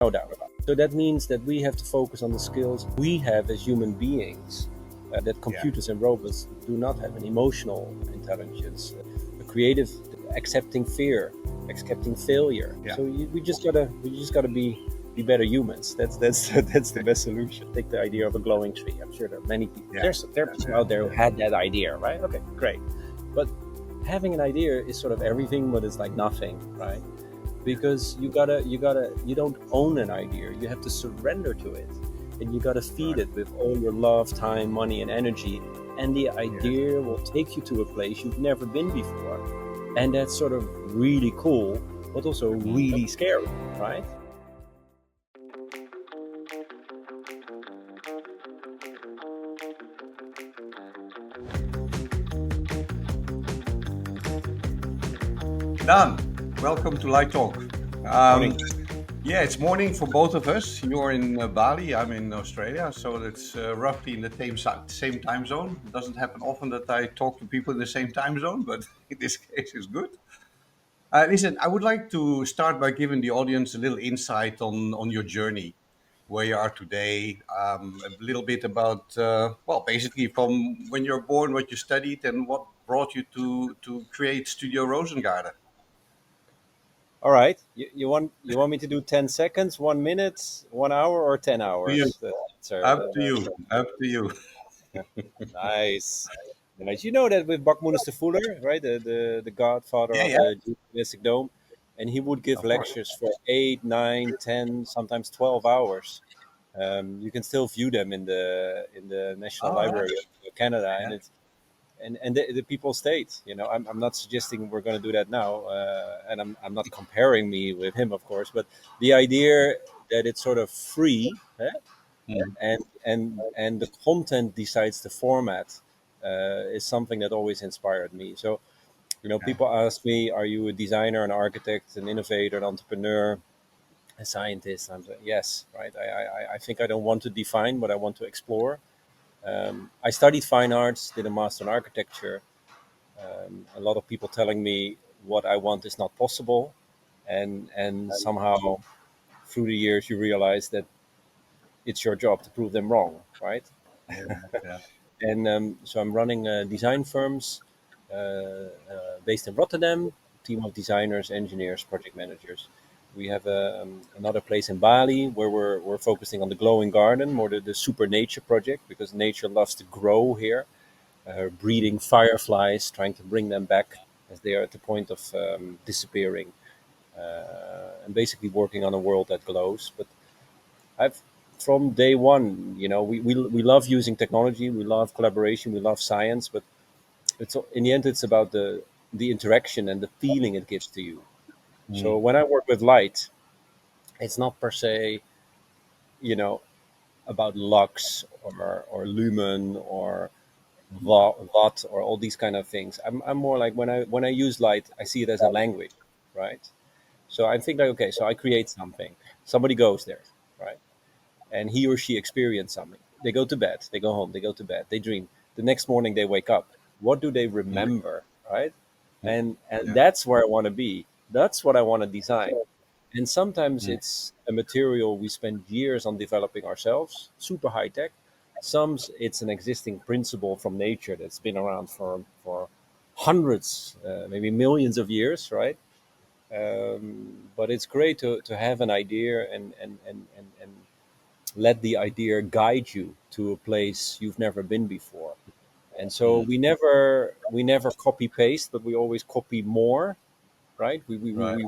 no doubt about it. So that means that we have to focus on the skills we have as human beings, that Yeah. computers and robots do not have: an emotional intelligence, a creative, accepting fear, accepting failure. Yeah. So we just gotta be better humans. That's that's the best solution. Take the idea of a glowing tree. I'm sure there are many people. Yeah. There are people out there who had that idea, right? Okay, great. But having an idea is sort of everything, but it's like nothing, right? Because you don't own an idea. You have to surrender to it, and you gotta feed Right. it with all your love, time, money, and energy. And the Yes. idea will take you to a place you've never been before, and that's sort of really cool, but also really scary, right? Daan, welcome to Light Talk. Morning. Yeah, it's morning for both of us. You're in Bali, I'm in Australia, so it's roughly in the same time zone. It doesn't happen often that I talk to people in the same time zone, but in this case, it's good. Listen, I would like to start by giving the audience a little insight on your journey, where you are today, a little bit about, well, basically from when you're born, what you studied, and what brought you to create Studio Roosegaarde. All right. You want me to do 10 seconds, 1 minute, 1 hour, or ten Up to you. hours? The answer. Up to you. Up to you. Nice. Nice. You know that with Buckminster Fuller, right? The godfather Yeah, of yeah, the geodesic dome, and he would give of course. lectures for 8, 9, 10, sometimes 12 hours. You can still view them in the National All right. Library of Canada, and Yeah. it's and the people stayed. I'm not suggesting we're going to do that now, and I'm not comparing me with him, of course, but the idea that it's sort of free, eh? Mm. And the content decides the format, is something that always inspired me. So Yeah. people ask me, are you a designer, an architect, an innovator, an entrepreneur, a scientist? I'm like, yes, right. I think I don't want to define, but I want to explore. I studied fine arts, did a master in architecture. A lot of people telling me what I want is not possible, and somehow through the years you realize that it's your job to prove them wrong, right? Yeah. Yeah. And so I'm running design firms based in Rotterdam, team of designers, engineers, project managers. We have another place in Bali where we're focusing on the glowing garden, more the super nature project, because nature loves to grow here, breeding fireflies, trying to bring them back as they are at the point of disappearing, and basically working on a world that glows. But I've from day one, we love using technology, we love collaboration, we love science, but it's in the end it's about the interaction and the feeling it gives to you. So Mm. when I work with light, it's not per se, you know, about lux or lumen or watt or all these kind of things. I'm more like when I use light, I see it as a language, right? So I think like, okay, so I create something. Somebody goes there, right? And he or she experienced something. They go to bed, they go home, they go to bed, they dream. The next morning they wake up. What do they Mm. remember, right? Mm. And Yeah. that's where I want to be. That's what I want to design. And sometimes Mm. it's a material we spend years on developing ourselves, super high tech. Some it's an existing principle from nature that's been around for hundreds, maybe millions of years, right? But it's great to have an idea and let the idea guide you to a place you've never been before. And so Mm. we never copy paste, but we always copy more, right? Right.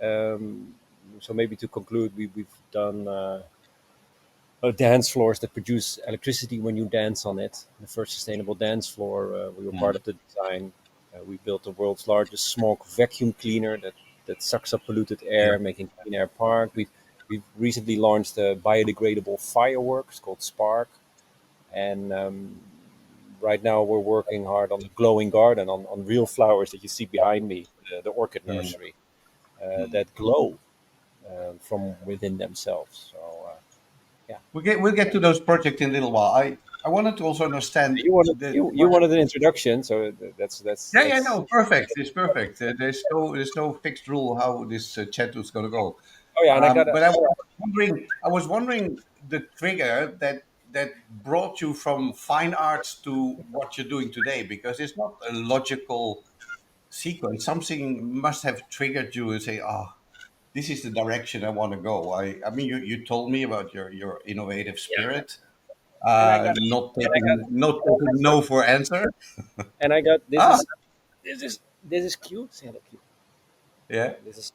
Um, so maybe to conclude, we've done dance floors that produce electricity when you dance on it. The first sustainable dance floor, we were part Mm. of the design. We built the world's largest smoke vacuum cleaner that sucks up polluted Yeah. air, making clean air park. We've recently launched a biodegradable fireworks called Spark, and right now we're working hard on the glowing garden, on real flowers that you see behind me, the orchid Mm. nursery, Mm. that glow from within themselves. So yeah. We'll get to those projects in a little while. I wanted to also understand You wanted the you what. wanted an introduction, so that's Yeah, yeah, that's no, perfect. It's perfect. There's no fixed rule how this chat is going to go. Oh yeah, and I got But I was wondering the trigger that brought you from fine arts to what you're doing today, because it's not a logical sequence. Something must have triggered you and say, "Oh, this is the direction I want to go." I mean, you told me about your innovative yeah, spirit, and I got not taking no for answer. and I got Ah, this is cute. Say hello, cute. yeah. This is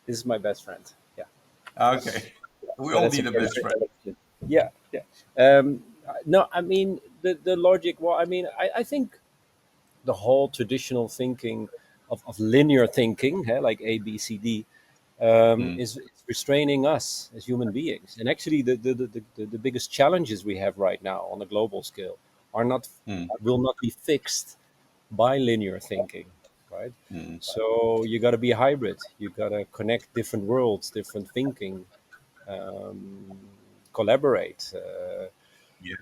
this is my best friend. Yeah, Okay. We yeah, all that's a need a very best good friend. collection. Yeah, yeah. No, I mean the logic. Well, I mean, I think the whole traditional thinking of linear thinking, like A, B, C, D, Mm, is restraining us as human beings. And actually, the biggest challenges we have right now on a global scale are not mm, will not be fixed by linear thinking, right? mm. So you got to be a hybrid. You got to connect different worlds, different thinking, um, collaborate, Yes.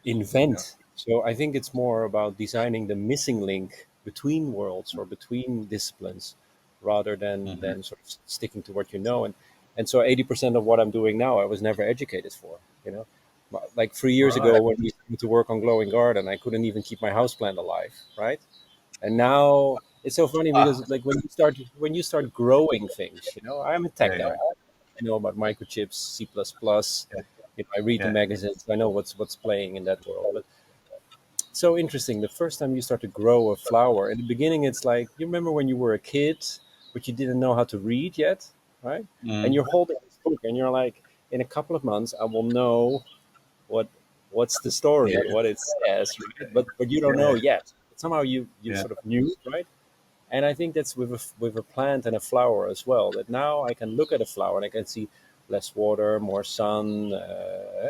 Yeah. invent. So I think it's more about designing the missing link between worlds or between disciplines, rather Hmm. than sort of sticking to what you know. And so 80% of what I'm doing now, I was never educated for. You know, like 3 years Right. ago when we started to work on glowing garden, I couldn't even keep my houseplant alive, right? And now it's so funny Ah, because like when you start growing things, I'm a yeah, tech yeah, guy. I know about microchips, C++. I read the yeah, magazines. I know what's playing in that world. But it's so interesting. The first time you start to grow a flower, in the beginning, it's like you remember when you were a kid, but you didn't know how to read yet, right? yeah. And you're holding this book, and you're like, in a couple of months, I will know what what's the story, Yeah, what it says, right? But you don't know yeah, yet. But somehow you yeah, sort of knew, right? And I think that's with a plant and a flower as well. That now I can look at a flower and I can see less water, more sun,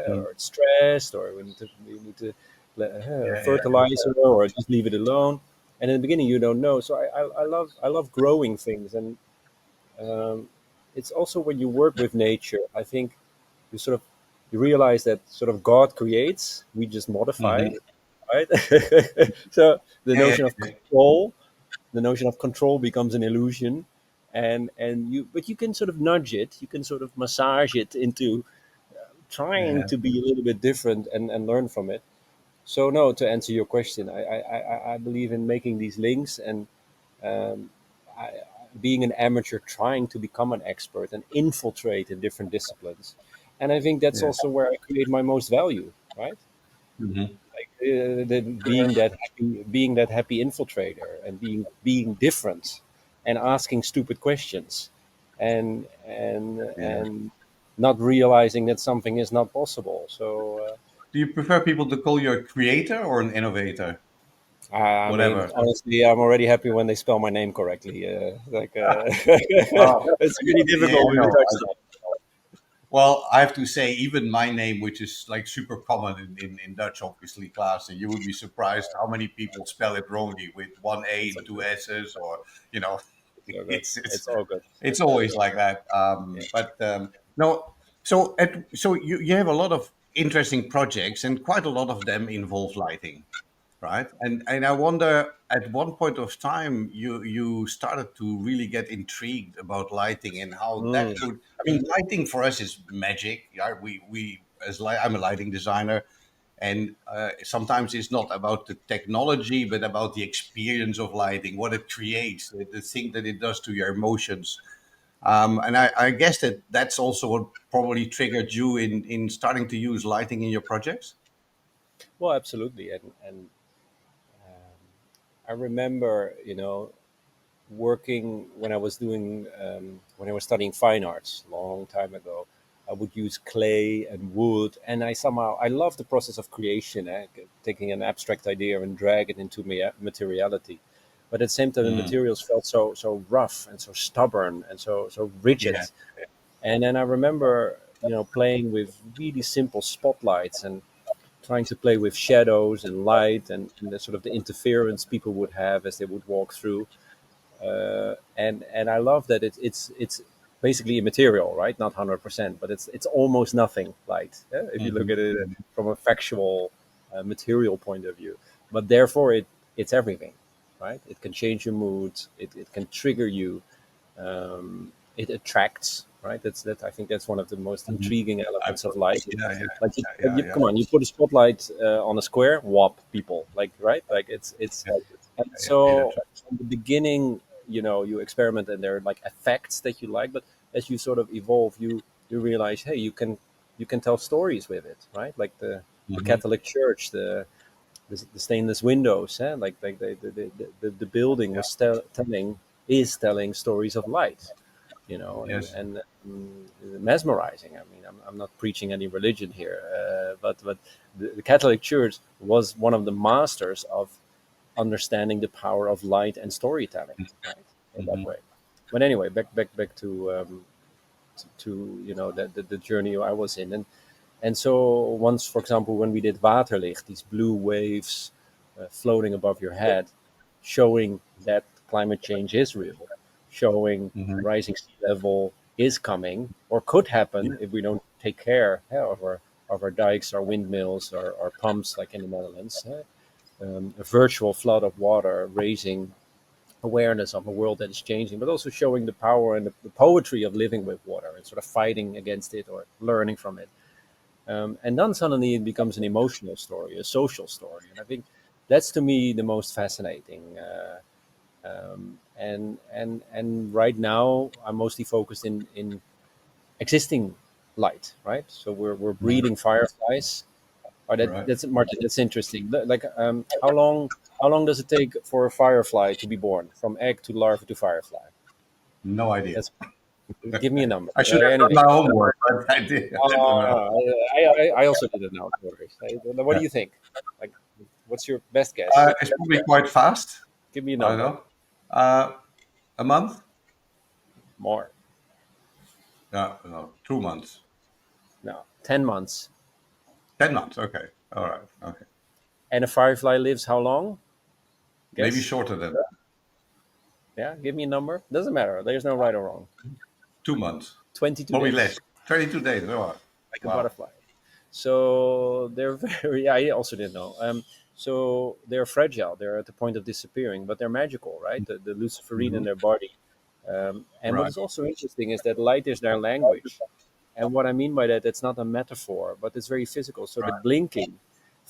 mm, or it's stressed, or we need to yeah, yeah, fertilizer, or just leave it alone. And in the beginning, you don't know. So I love growing things, and um, it's also when you work with nature. I think you sort of you realize that sort of God creates, we just modify, hmm, right? So the yeah, notion of yeah, control becomes an illusion, and you can sort of nudge it, you can sort of massage it into trying yeah. to be a little bit different, and learn from it. So no, to answer your question, I believe in making these links, and um, I, being an amateur trying to become an expert and infiltrate in different disciplines. And I think that's Yeah. also where I create my most value, right? Hmm. Like being that happy infiltrator, and being different, and asking stupid questions, Yeah. and not realizing that something is not possible. So Do you prefer people to call you a creator or an innovator? I mean, Whatever. honestly, I'm already happy when they spell my name correctly. Well, It's really yeah, difficult I with the know. Dutch I stuff. know. Well, I have to say, even my name, which is like super common in Dutch, obviously, class, and you would be surprised how many people spell it wrongly with one A It's and all two good. S's, or you know, It's all good. it's it's It's all good. it's always like that. Yeah. But no, so you have a lot of interesting projects, and quite a lot of them involve lighting, right? And I wonder, at one point of time, you started to really get intrigued about lighting and how that Mm. could. I mean, lighting for us is magic. Yeah, I'm a lighting designer, and sometimes it's not about the technology, but about the experience of lighting, what it creates, the thing that it does to your emotions. And I guess that's also what probably triggered you in starting to use lighting in your projects. Well, absolutely. And I remember, working when I was when I was studying fine arts a long time ago. I would use clay and wood, and I love the process of creation, taking an abstract idea and drag it into materiality. But at the same time, the Mm. materials felt so rough and so stubborn and so Yeah. rigid. And then I remember, playing with really simple spotlights, and trying to play with shadows and light, and the sort of the interference people would have as they would walk through. And I love that it's basically immaterial, right? Not 100%, but it's almost nothing light, if you look Mhm. at it Mhm. from a factual, material point of view. But therefore, it's everything, right? It can change your mood. It can trigger you. it attracts, right? I think that's one of the most Mhm. intriguing elements of light. Yeah, yeah, Like yeah, you yeah, come on, you put a spotlight on a square, whop, people, like, right? Like it's yeah, and yeah. It so attracts. from the beginning, you experiment and there are like effects that you like, but as you sort of evolve, you realize, hey, you can tell stories with it, right? Like the Hmm. Catholic Church, the stainless windows, like the building Yeah. was telling stories of light, Yes. and mesmerizing. I mean, I'm not preaching any religion here, but the Catholic Church was one of the masters of understanding the power of light and storytelling, right? In that Hmm. way. But anyway, back to the journey I was in, and so once, for example, when we did Waterlicht, these blue waves floating above your head, showing that climate change is real, showing Hmm. rising sea level is coming or could Yeah. happen if we don't take care of our dikes, our windmills, our pumps, like in the Netherlands. A virtual flood of water raising awareness of a world that is changing, but also showing the power and the poetry of living with water and sort of fighting against it or learning from it. And then suddenly it becomes an emotional story, a social story. And I think that's to me the most fascinating. And right now I'm mostly focused in existing light, right? So we're Mhm. breeding fireflies. Oh, Right. that's Martin. That's interesting. Like, how long does it take for a firefly to be born, from egg to larva to firefly? No idea. That's Give me a number. I should have done Anything. my homework, but I did. I don't know. I also didn't know. No worries. What do Yeah. you think? Like, what's your best guess? It's probably quite fast. Give me a I don't number. know. Uh, a month? More. No, no, 2 months. No. 10 months. 10 months. Okay. All right. Okay. And a firefly lives how long? Maybe Guess. shorter than that. Yeah. Give me a number. Doesn't matter. There's no right or wrong. 2 months. 22 Probably less. days, 22 days. Oh, like a wow. butterfly. So they're very. I also didn't know. So they're fragile. They're at the point of disappearing, but they're magical, right? The luciferine in Hmm. their body. And what Right. is also interesting is that light is their language. And what I mean by that, it's not a metaphor, but it's very physical. So the Right. blinking,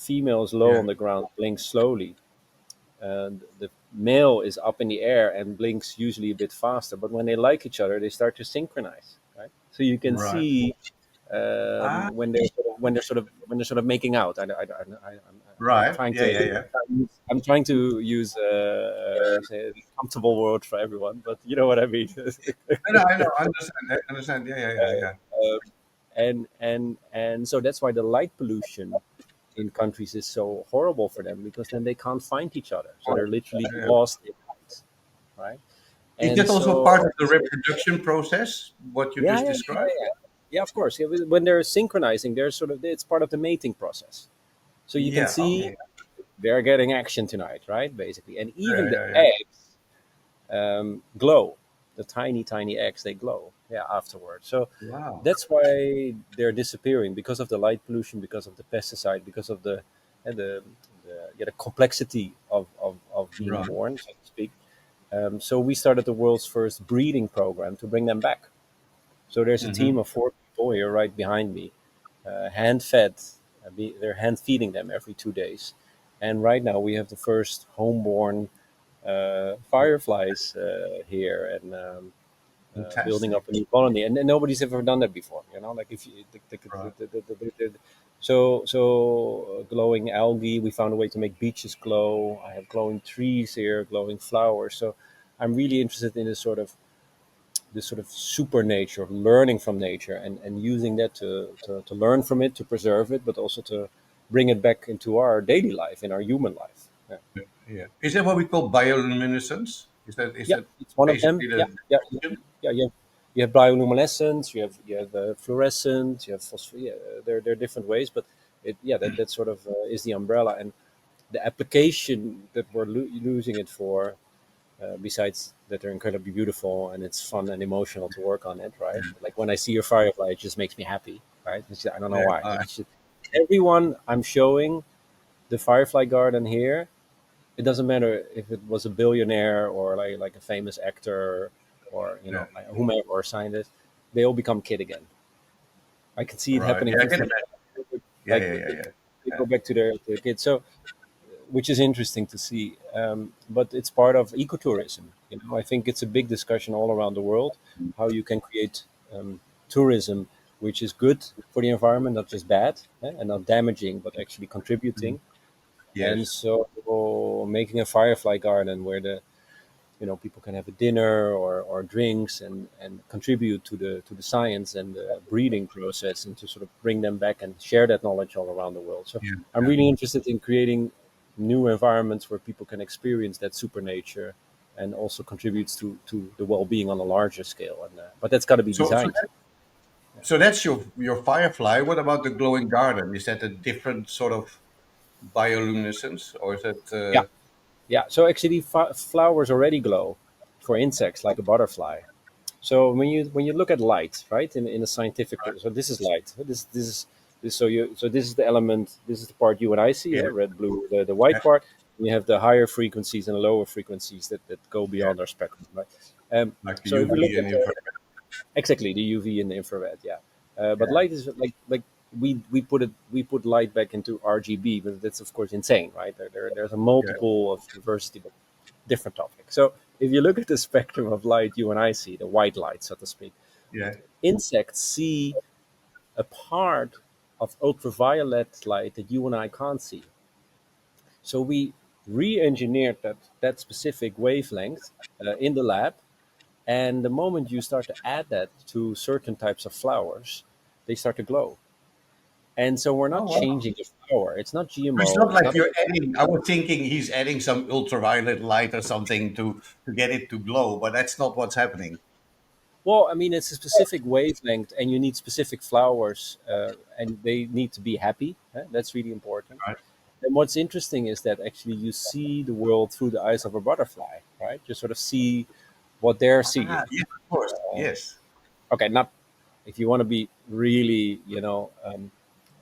female is low Yeah. on the ground, blinks slowly, and the male is up in the air and blinks usually a bit faster. But when they like each other, they start to synchronize, right? So you can Right. see Ah, when they're sort of making out. I'm right. trying Yeah. to Yeah. Yeah. I'm trying to use you say a comfortable word for everyone, but you know what I mean. I know. I know. I understand. I understand. Yeah. Yeah. Yeah. Yeah. And so that's why the light pollution in countries is so horrible for them, because then they can't find each other, so they're literally Yeah. lost in light, right? Is And that also part of so the reproduction process? What you yeah, just yeah, described? yeah, of course. Yeah, when they're synchronizing, they're sort of it's part of the mating process. So you can Yeah. see Okay. they're getting action tonight, right? Basically, and even Yeah. the Yeah. Yeah. eggs glow. The tiny, tiny eggs, they glow. Yeah, afterwards. So Wow. that's why they're disappearing, because of the light pollution, because of the pesticide, because of the complexity of being Right. born, so to speak. So we started the world's first breeding program to bring them back. So there's a team Mm-hmm. of 4 people here right behind me, hand fed. They're hand feeding them every 2 days, and right now we have the first homeborn fireflies here, and building Fantastic. up a new colony. And nobody's ever done that before. Like if you Right. so glowing algae. We found a way to make beaches glow. I have glowing trees here, glowing flowers. So I'm really interested in this sort of super nature of learning from nature, and using that to learn from it, to preserve it, but also to bring it back into our daily life, in our human life. Yeah, Yeah. Is that what we call bioluminescence? Is yeah, that it's one of them. basically Yeah, the yeah, definition? yeah. You have bioluminescence. You have fluorescent. You have phosphor. Yeah, there are different ways, but that sort of is the umbrella, and the application that we're using it for. Besides that, they're incredibly beautiful and it's fun and emotional to work on it, right? Like when I see your firefly, it just makes me happy, right? I don't know Yeah. why. Everyone I'm showing the firefly garden here, it doesn't matter if it was a billionaire or like a famous actor. or Yeah. whomever or scientist, they all become kid again. I can see it Right. happening Yeah, I from can friends. imagine. Yeah, Like yeah, yeah, yeah. they Yeah. go back to their kids. So which is interesting to see. But it's part of ecotourism. I think it's a big discussion all around the world how you can create tourism which is good for the environment, not just bad, and not damaging, but actually Mhm. contributing. And Yes. so making a firefly garden where the people can have a dinner or drinks and contribute to the science and the breeding process, and to sort of bring them back and share that knowledge all around the world. So Yeah. I'm Yeah. really interested in creating new environments where people can experience that super nature and also contributes to the well-being on a larger scale. And but that's got to be So, so, designed. that, so that's your firefly. What about the glowing garden? Is that a different sort of bioluminescence, or is that? Yeah, yeah. So actually, flowers already glow for insects like a butterfly. So when you look at light, right, in a scientific, so this is light. This is the element. This is the part you and I see, Yeah, red, blue, the white yeah, part. And you have the higher frequencies and the lower frequencies that go yeah. beyond our spectrum, right? Like the So if we look UV at and infrared. exactly the UV and the infrared, yeah. But Yeah, light is like we put light back into RGB, but that's of course insane, right? There's a yeah, multiple of diversity, but different topic. So if you look at the spectrum of light you and I see, the white light, so to speak, yeah. insects see a part of ultraviolet light that you and I can't see. So we re-engineered that specific wavelength in the lab, and the moment you start to add that to certain types of flowers, they start to glow. And so we're Oh not wow. changing the flower. It's not It's GMO. not It's like not. you're adding. I was thinking he's adding some ultraviolet light or something to get it to glow, but that's not what's happening. Well, I mean, it's a specific wavelength, and you need specific flowers, and they need to be happy. That's really important. Right. And what's interesting is that actually you see the world through the eyes of a butterfly, right? You sort of see what they're Ah, seeing. yes, of course. Yes. Okay, not if you want to be really,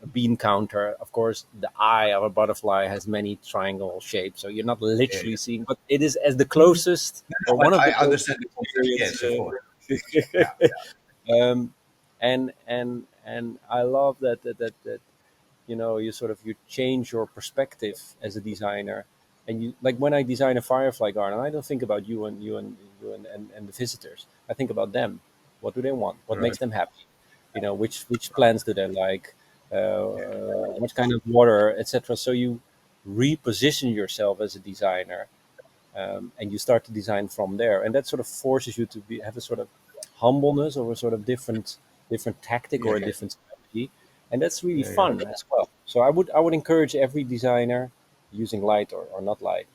a bean counter. Of course, the eye of a butterfly has many triangle shapes, so you're not Yeah, literally yeah. seeing, but it is as the closest or No, one of I the closest understand the concept. experience. Yes, of course. Yeah, Um, and I love that you sort of you change your perspective as a designer, and you like when I design a firefly garden, I don't think about you and the visitors. I think about them. What do they want? What yeah. makes Right. them happy? Which plants do they like? Yeah, What kind of water, etc. So you reposition yourself as a designer, and you start to design from there, and that sort of forces you to have a sort of humbleness or a sort of different tactic yeah, or a yeah, different strategy, and that's really yeah, yeah. fun as well. So I would encourage every designer using light or not light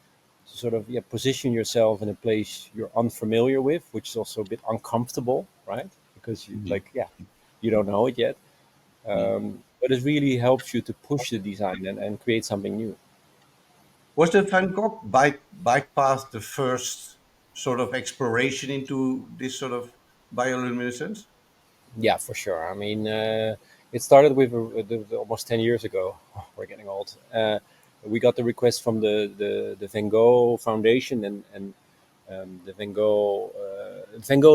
to sort of position yourself in a place you're unfamiliar with, which is also a bit uncomfortable, right? Because Mhm. you don't know it yet, Mhm. but it really helps you to push the design and create something new. Was the Van Gogh bike path the first sort of exploration into this sort of bioluminescence? Yeah, for sure. I mean, it started with almost 10 years ago. We're getting old. We got the request from the Van Gogh Foundation, and Van Gogh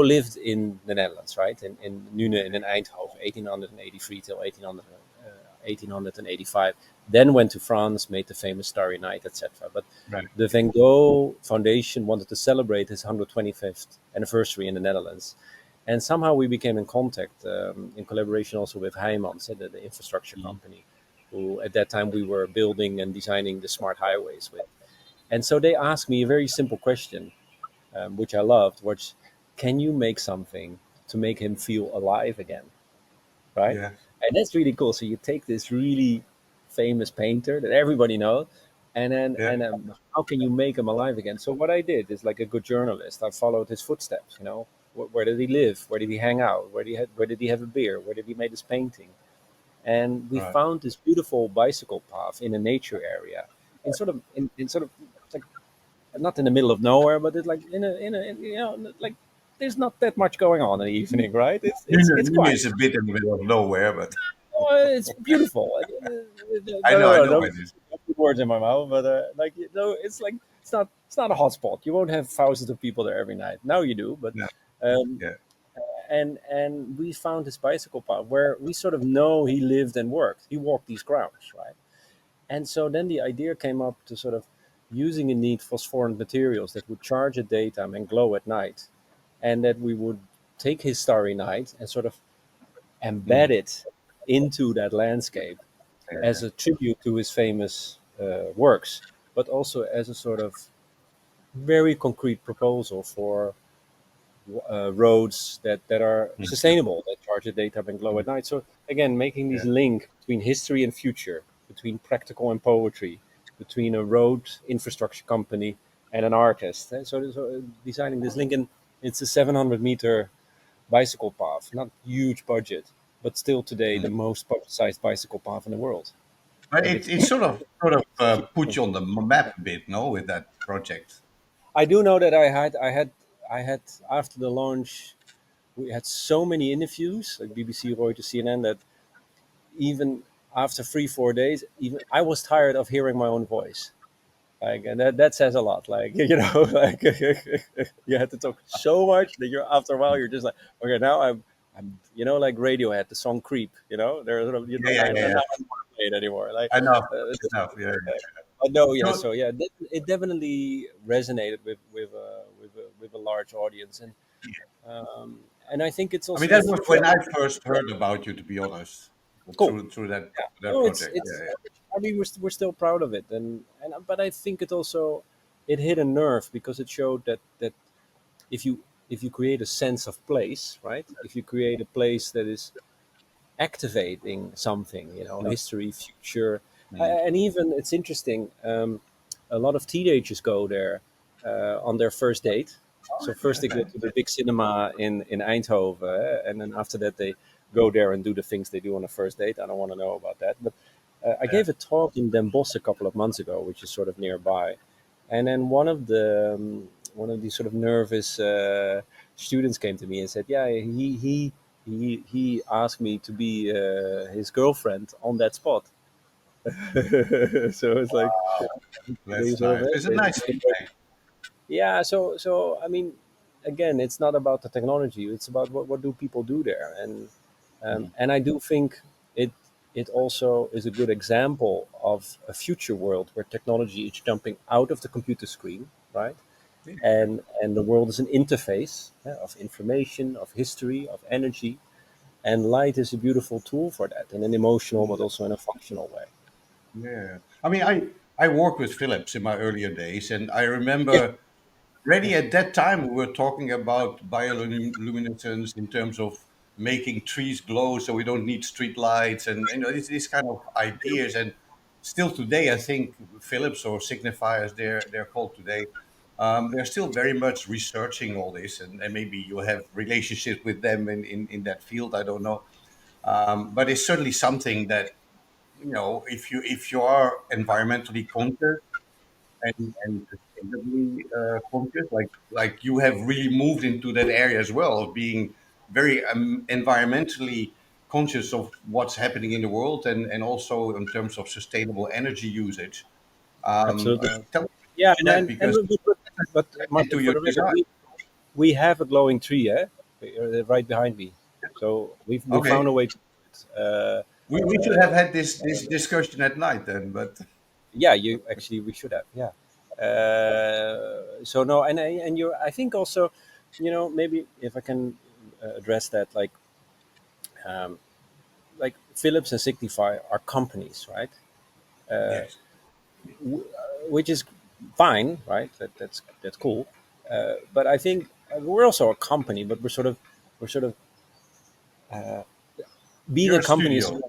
lived in the Netherlands, right? In Nune and in Eindhoven, 1883 till 1885. Then went to France, made the famous Starry Night, etc. But Right. the Van Gogh Foundation wanted to celebrate his 125th anniversary in the Netherlands. And somehow we became in contact, in collaboration also with Heijmans, the infrastructure Mhm. company, who at that time we were building and designing the smart highways with. And so they asked me a very simple question, which I loved, which can you make something to make him feel alive again, right? Yeah. And that's really cool. So you take this really famous painter that everybody knows, and then Yeah. how can you make him alive again? So what I did is like a good journalist, I followed his footsteps. Where did he live? Where did he hang out? Where did he have a beer? Where did he make his painting? And we Right. found this beautiful bicycle path in a nature area, in sort of it's like not in the middle of nowhere, but it's like like there's not that much going on in the evening, right? It's Nune quiet. is a bit in the middle of nowhere, but It's beautiful. I No, know don't it is. put words in my mouth. But it's like it's not a hotspot. You won't have thousands of people there every night. Now you do, but No. Um, yeah. and we found this bicycle path where we sort of know he lived and worked. He walked these grounds, right? And so then the idea came up to sort of using in neat phosphorant materials that would charge at daytime and glow at night, and that we would take his starry night and sort of embed Mm, it into that landscape as yeah, a tribute to his famous works, but also as a sort of very concrete proposal for roads that are mm, sustainable, that charge at daytime and glow mm, at night. So again, making yeah, these link between history and future, between practical and poetry, between a road infrastructure company and an artist. So designing this link, and it's a 700-meter bicycle path, not huge budget, but still today mm. the most publicized bicycle path in the world. But Like it it's, it sort of put you on the map a bit, no, with that project. I do know that I had after the launch, we had so many interviews like BBC, Reuters, CNN that even after 3 4 days, even I was tired of hearing my own voice. Like, and that says a lot. Like, like you had to talk so much that you're after a while you're just like, okay, now I'm like Radiohead, the song "Creep." They're sort of Yeah, yeah, now yeah, I'm yeah. not playing it anymore. Like, Enough, uh, enough. Yeah, but no, yeah. yeah. So yeah, it definitely resonated with a large audience, um, and I think it's I mean, also the that was future. when I first heard about you, to be honest, Cool. through Yeah. that No, it's project. it's. Yeah, I mean, we're still proud of it, and but I think it also it hit a nerve because it showed that if you if you create a sense of place, right? If you create a place that is activating something, yeah. history, future, Mm. and even it's interesting. A lot of teenagers go there on their first date. So first they go Okay. to the big cinema in Eindhoven, and then after that they go there and do the things they do on a first date. I don't want to know about that, but I Yeah. gave a talk in Den Bosch a couple of months ago, which is sort of nearby, and then one of these sort of nervous students came to me and said, "Yeah, he asked me to be his girlfriend on that spot." So it's like they That's sort of nice. It's a nice feedback. yeah. So I mean, again, it's not about the technology; it's about what do people do there, Mm. and I do think it it also is a good example of a future world where technology is jumping out of the computer screen, right? Yeah. And the world is an interface of information, of history, of energy, and light is a beautiful tool for that in an emotional but also in a functional way. Yeah. I mean, I worked with Philips in my earlier days, and I Yeah, remember already at that time we were talking about bioluminescence in terms of making trees glow so we don't need street lights and these kind of ideas. And still today, I think Philips or signifiers they're called today. They're still very much researching all this, and maybe you have relationships with them in that field. I don't know, but it's certainly something that if you are environmentally conscious and sustainably conscious, like you have really moved into that area as well of being very environmentally conscious of what's happening in the world and also in terms of sustainable energy usage. absolutely. Tell me Yeah, about that because but into Martin, for your the record, design. we have a glowing tree, right behind me. So we found Okay, a way to. Uh, we should have had this discussion at night then, but yeah, you actually we should have. Yeah. So no, and you, I think also, maybe if I can address that, um, like Philips and Signify are companies, right? Uh, yes, which is fine, right? That's cool. But I think we're also a company, but we're sort of being you're a a company studio.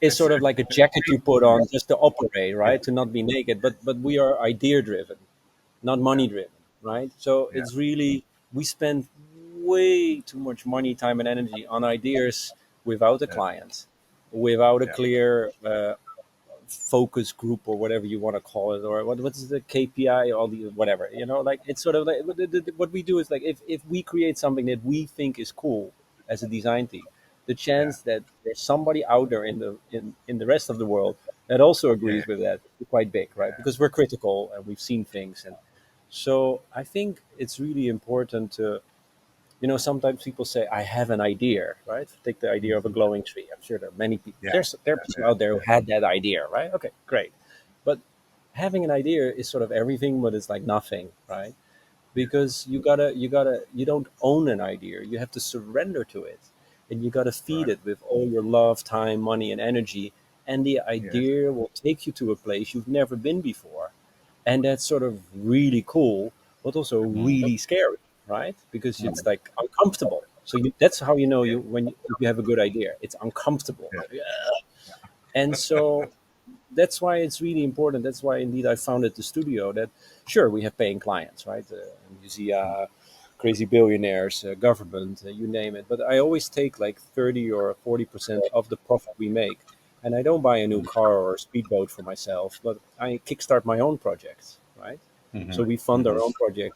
is It's sort a of like a jacket you put on just to operate, right? To not be naked, but we are idea driven, not yeah, money driven, right? So yeah, it's really we spend way too much money, time, and energy on ideas without a yeah, client, without a yeah, clear focus group or whatever you want to call it, or what's the KPI, all the whatever, like it's sort of like what we do is like if we create something that we think is cool as a design team, the yeah, chance that there's somebody out there in the rest of the world that also yeah, agrees with that is quite big, right? yeah. Because we're critical and we've seen things, and so I think it's really important to sometimes people say, I have an idea, right? Take the idea of a glowing tree. I'm sure there are many people, Yeah. there are people out there who had that idea, right? Okay, great. But having an idea is sort of everything, but it's like nothing, right? Because you don't own an idea. You have to surrender to it, and you got to feed Right. it with all your love, time, money, and energy, and the Yes. idea will take you to a place you've never been before. And that's sort of really cool, but also Mm. really scary, right? Because Mm. it's like uncomfortable. So that's how you know Yeah. if you have a good idea. It's uncomfortable. Yeah. Yeah. And so that's why it's really important. That's why indeed I founded the studio. That sure we have paying clients, right? You see crazy billionaires, government, you name it. But I always take like 30 or 40% of the profit we make, and I don't buy a new car or a speedboat for myself, but I kickstart my own projects, right? Mm-hmm. So we fund our Mm-hmm. own project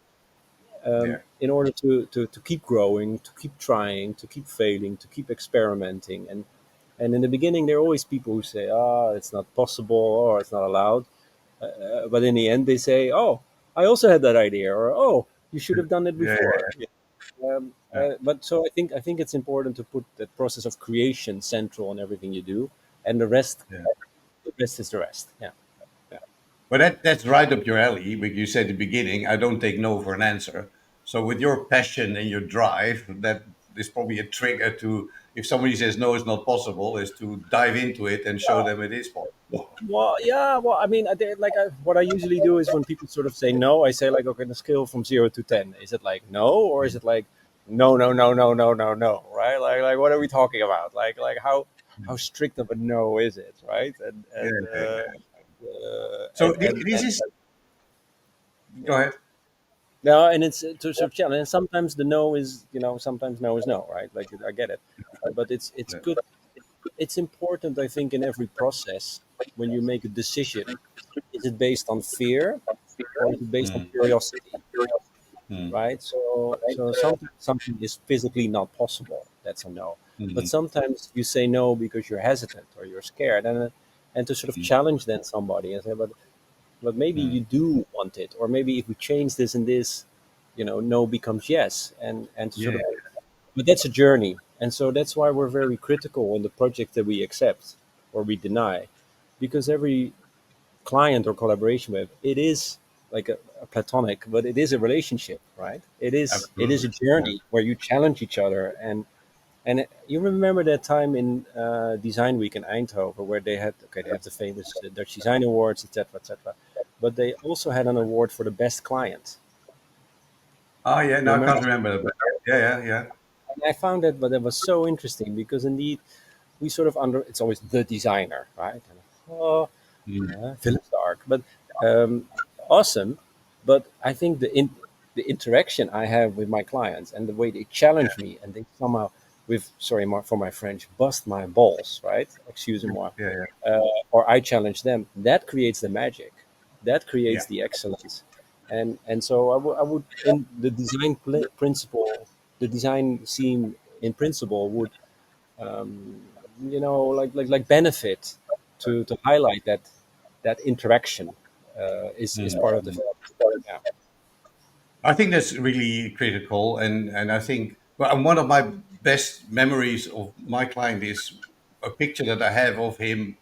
Yeah. in order to keep growing, to keep trying, to keep failing, to keep experimenting. And in the beginning, there are always people who say, it's not possible or it's not allowed. But in the end, they say, oh, I also had that idea, or oh, you should have done it Yeah. before. Yeah. Yeah. But so I think it's important to put that process of creation central in everything you do, and Yeah. the rest is the rest. Yeah, yeah, But that's right up your alley. Like you said at the beginning, I don't take no for an answer. So with your passion and your drive, that is probably a trigger to, if somebody says no, it's not possible, is to dive into it and show them it is possible. Well, yeah. Well, I mean, what I usually do is when people sort of say no, I say like, okay, on a scale from 0 to 10, is it like no, or is it like no, no, no, no, no, no, no, right? Like what are we talking about? Like how strict of a no is it, right? Yeah. And Yeah. So and and this and is, go yeah. ahead. No, and it's to sort of challenge. And sometimes the no is, sometimes no is no, right? Like I get it, but it's Yeah. good. It's important, I think, in every process when you make a decision. Is it based on fear or is it based on Mm. curiosity? Mm. Right? So sometimes something is physically not possible. That's a no. But Mm. sometimes you say no because you're hesitant or you're scared, and to sort of challenge then somebody and say, but maybe Mm. you do want it, or maybe if we change this and this, no becomes yes, and to sort Yeah. of. But that's a journey, and so that's why we're very critical on the project that we accept or we deny, because every client or collaboration with it is like a platonic, but it is a relationship, right? It is a Absolutely. Yeah. journey where you challenge each other. And you remember that time in Design Week in Eindhoven where they have the famous Dutch Design Awards, etc., etc. But they also had an award for the best client. Oh yeah. You No, I remember? can't remember that. But yeah. Yeah. Yeah. And I found that, but that was so interesting because indeed we sort of it's always the designer, right? And, oh, Mm. yeah, Philip Stark, but um, awesome. But I think the interaction I have with my clients and the way they challenge me and they somehow, with sorry for my French, bust my balls, right? Excuse moi, Yeah. Yeah. or I challenge them. That creates the magic. That creates Yeah. the excellence. And so I would in the design principle, the design scene in principle would like benefit to highlight that interaction is part of the Mm. film. Yeah. I think that's really critical, and I think well, and one of my best memories of my client is a picture that I have of him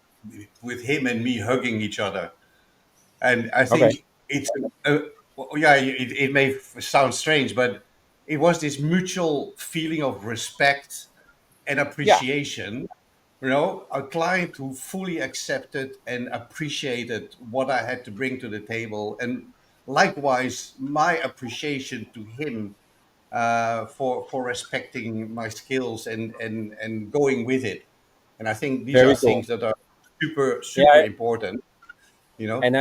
with him and me hugging each other, and I Okay. think it's well, yeah, it may sound strange, but it was this mutual feeling of respect and Yeah. appreciation. You know, a client who fully accepted and appreciated what I had to bring to the table, and likewise my appreciation to him for respecting my skills and going with it. And I think these are Very cool. things that are super Yeah. super important. You know. And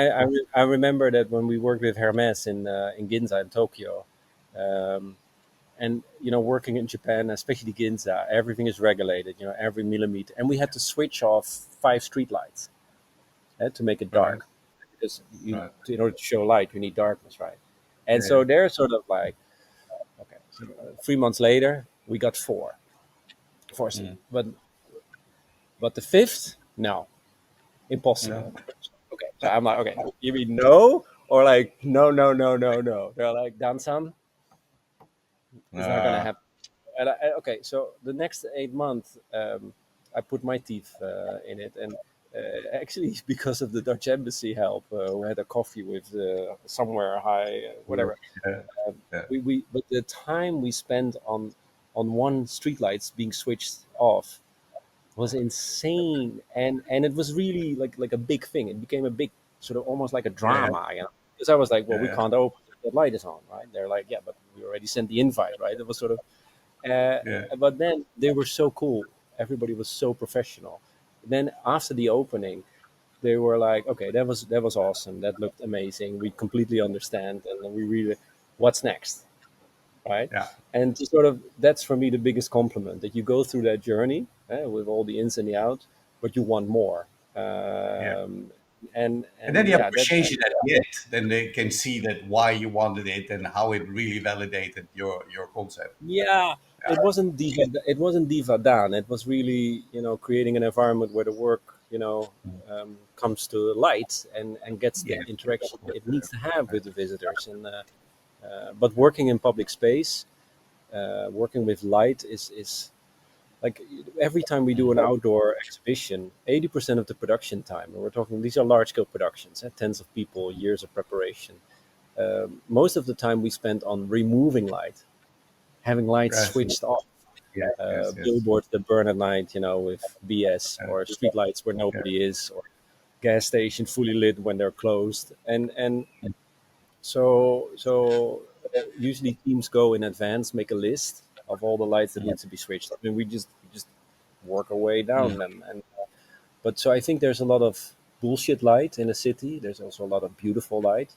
I remember that when we worked with Hermes in Ginza in Tokyo, um, and working in Japan, especially Ginza, everything is regulated. Every millimeter, and we had to switch off 5 streetlights to make it Right. dark, because Right. in order to show light, you need darkness, right? And Yeah. so they're sort of like, okay, so 3 months later, we got four, Mm. but the fifth, no, No. impossible. Okay, so I'm like, okay, you mean no, or like no, no, no, no, no? They're like, Dansan, it's not gonna Uh, happen. Okay, so the next 8 months, I put my teeth in it, and actually, because of the Dutch embassy help, we had a coffee with somewhere high, whatever. Yeah, yeah, But the time we spent on one streetlights being switched off was insane, and it was really like a big thing. It became a big sort of almost like a yeah, drama, because I was like, well, we yeah, can't open if that light is on, right? They're like, yeah, but we already sent the invite, right? It was sort of, yeah, but then they were so cool. Everybody was so professional. Then after the opening, they were like, okay, that was awesome. That looked amazing. We completely understand, and we really, what's next, right? yeah, And to sort of, that's for me the biggest compliment, that you go through that journey with all the ins and the outs, but you want more. yeah. And then And the yeah, that appreciation at the end, then they can see that why you wanted it and how it really validated your concept. yeah, it wasn't diva Dan. It was really, creating an environment where the work, comes to light and gets the Yeah, interaction it needs to have with the visitors. And but working in public space, working with light is like, every time we do an outdoor exhibition, 80% of the production time, and we're talking, these are large scale productions, tens of people, years of preparation. Most of the time we spend on removing light, having lights yes, switched off, yeah, yes, yes, billboards that burn at night, with BS, yeah, or street lights where yeah, nobody is, or gas station fully lit when they're closed. And so usually teams go in advance, make a list of all the lights that need to be switched. I mean, we just work our way mm, down them. And but so I think there's a lot of bullshit light in a city. There's also a lot of beautiful light.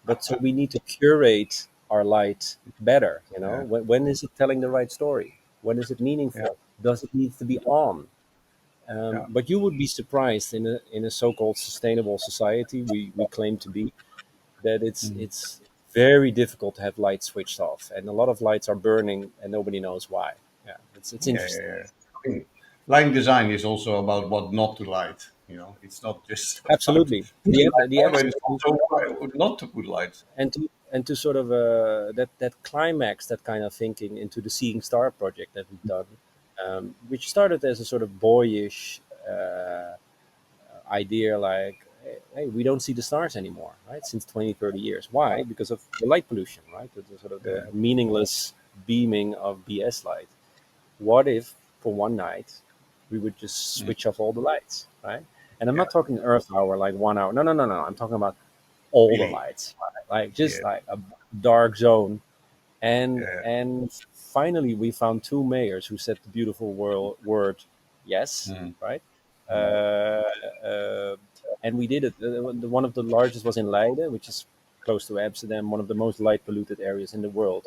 But so we need to curate our light better. yeah, When is it telling the right story? When is it yeah, meaningful? Does it need to be on? yeah, But you would be surprised, in a so-called sustainable society we claim to be, that it's mm, it's very difficult to have lights switched off, and a lot of lights are burning and nobody knows why. Yeah, it's yeah, interesting. yeah. I mean, lighting design is also about what not to light. It's not just about Absolutely, putting light the on, but it's emphasis, also not to put lights. and to sort of that climax, that kind of thinking into the Seeing Star project that we've done, which started as a sort of boyish idea, like, hey, we don't see the stars anymore, right? Since 20, 30 years. Why? Because of the light pollution, right? The sort of Yeah, the meaningless beaming of BS light. What if for one night we would just mm, switch off all the lights, right? And I'm yeah, not talking Earth hour, like 1 hour. No, no, no, no. I'm talking about all the really. lights, like just Yeah, like a dark zone. and yeah, and finally we found two mayors who said the beautiful word yes, mm, right. mm, Uh, and we did it. One of the largest was in Leiden, which is close to Amsterdam, one of the most light polluted areas in the world.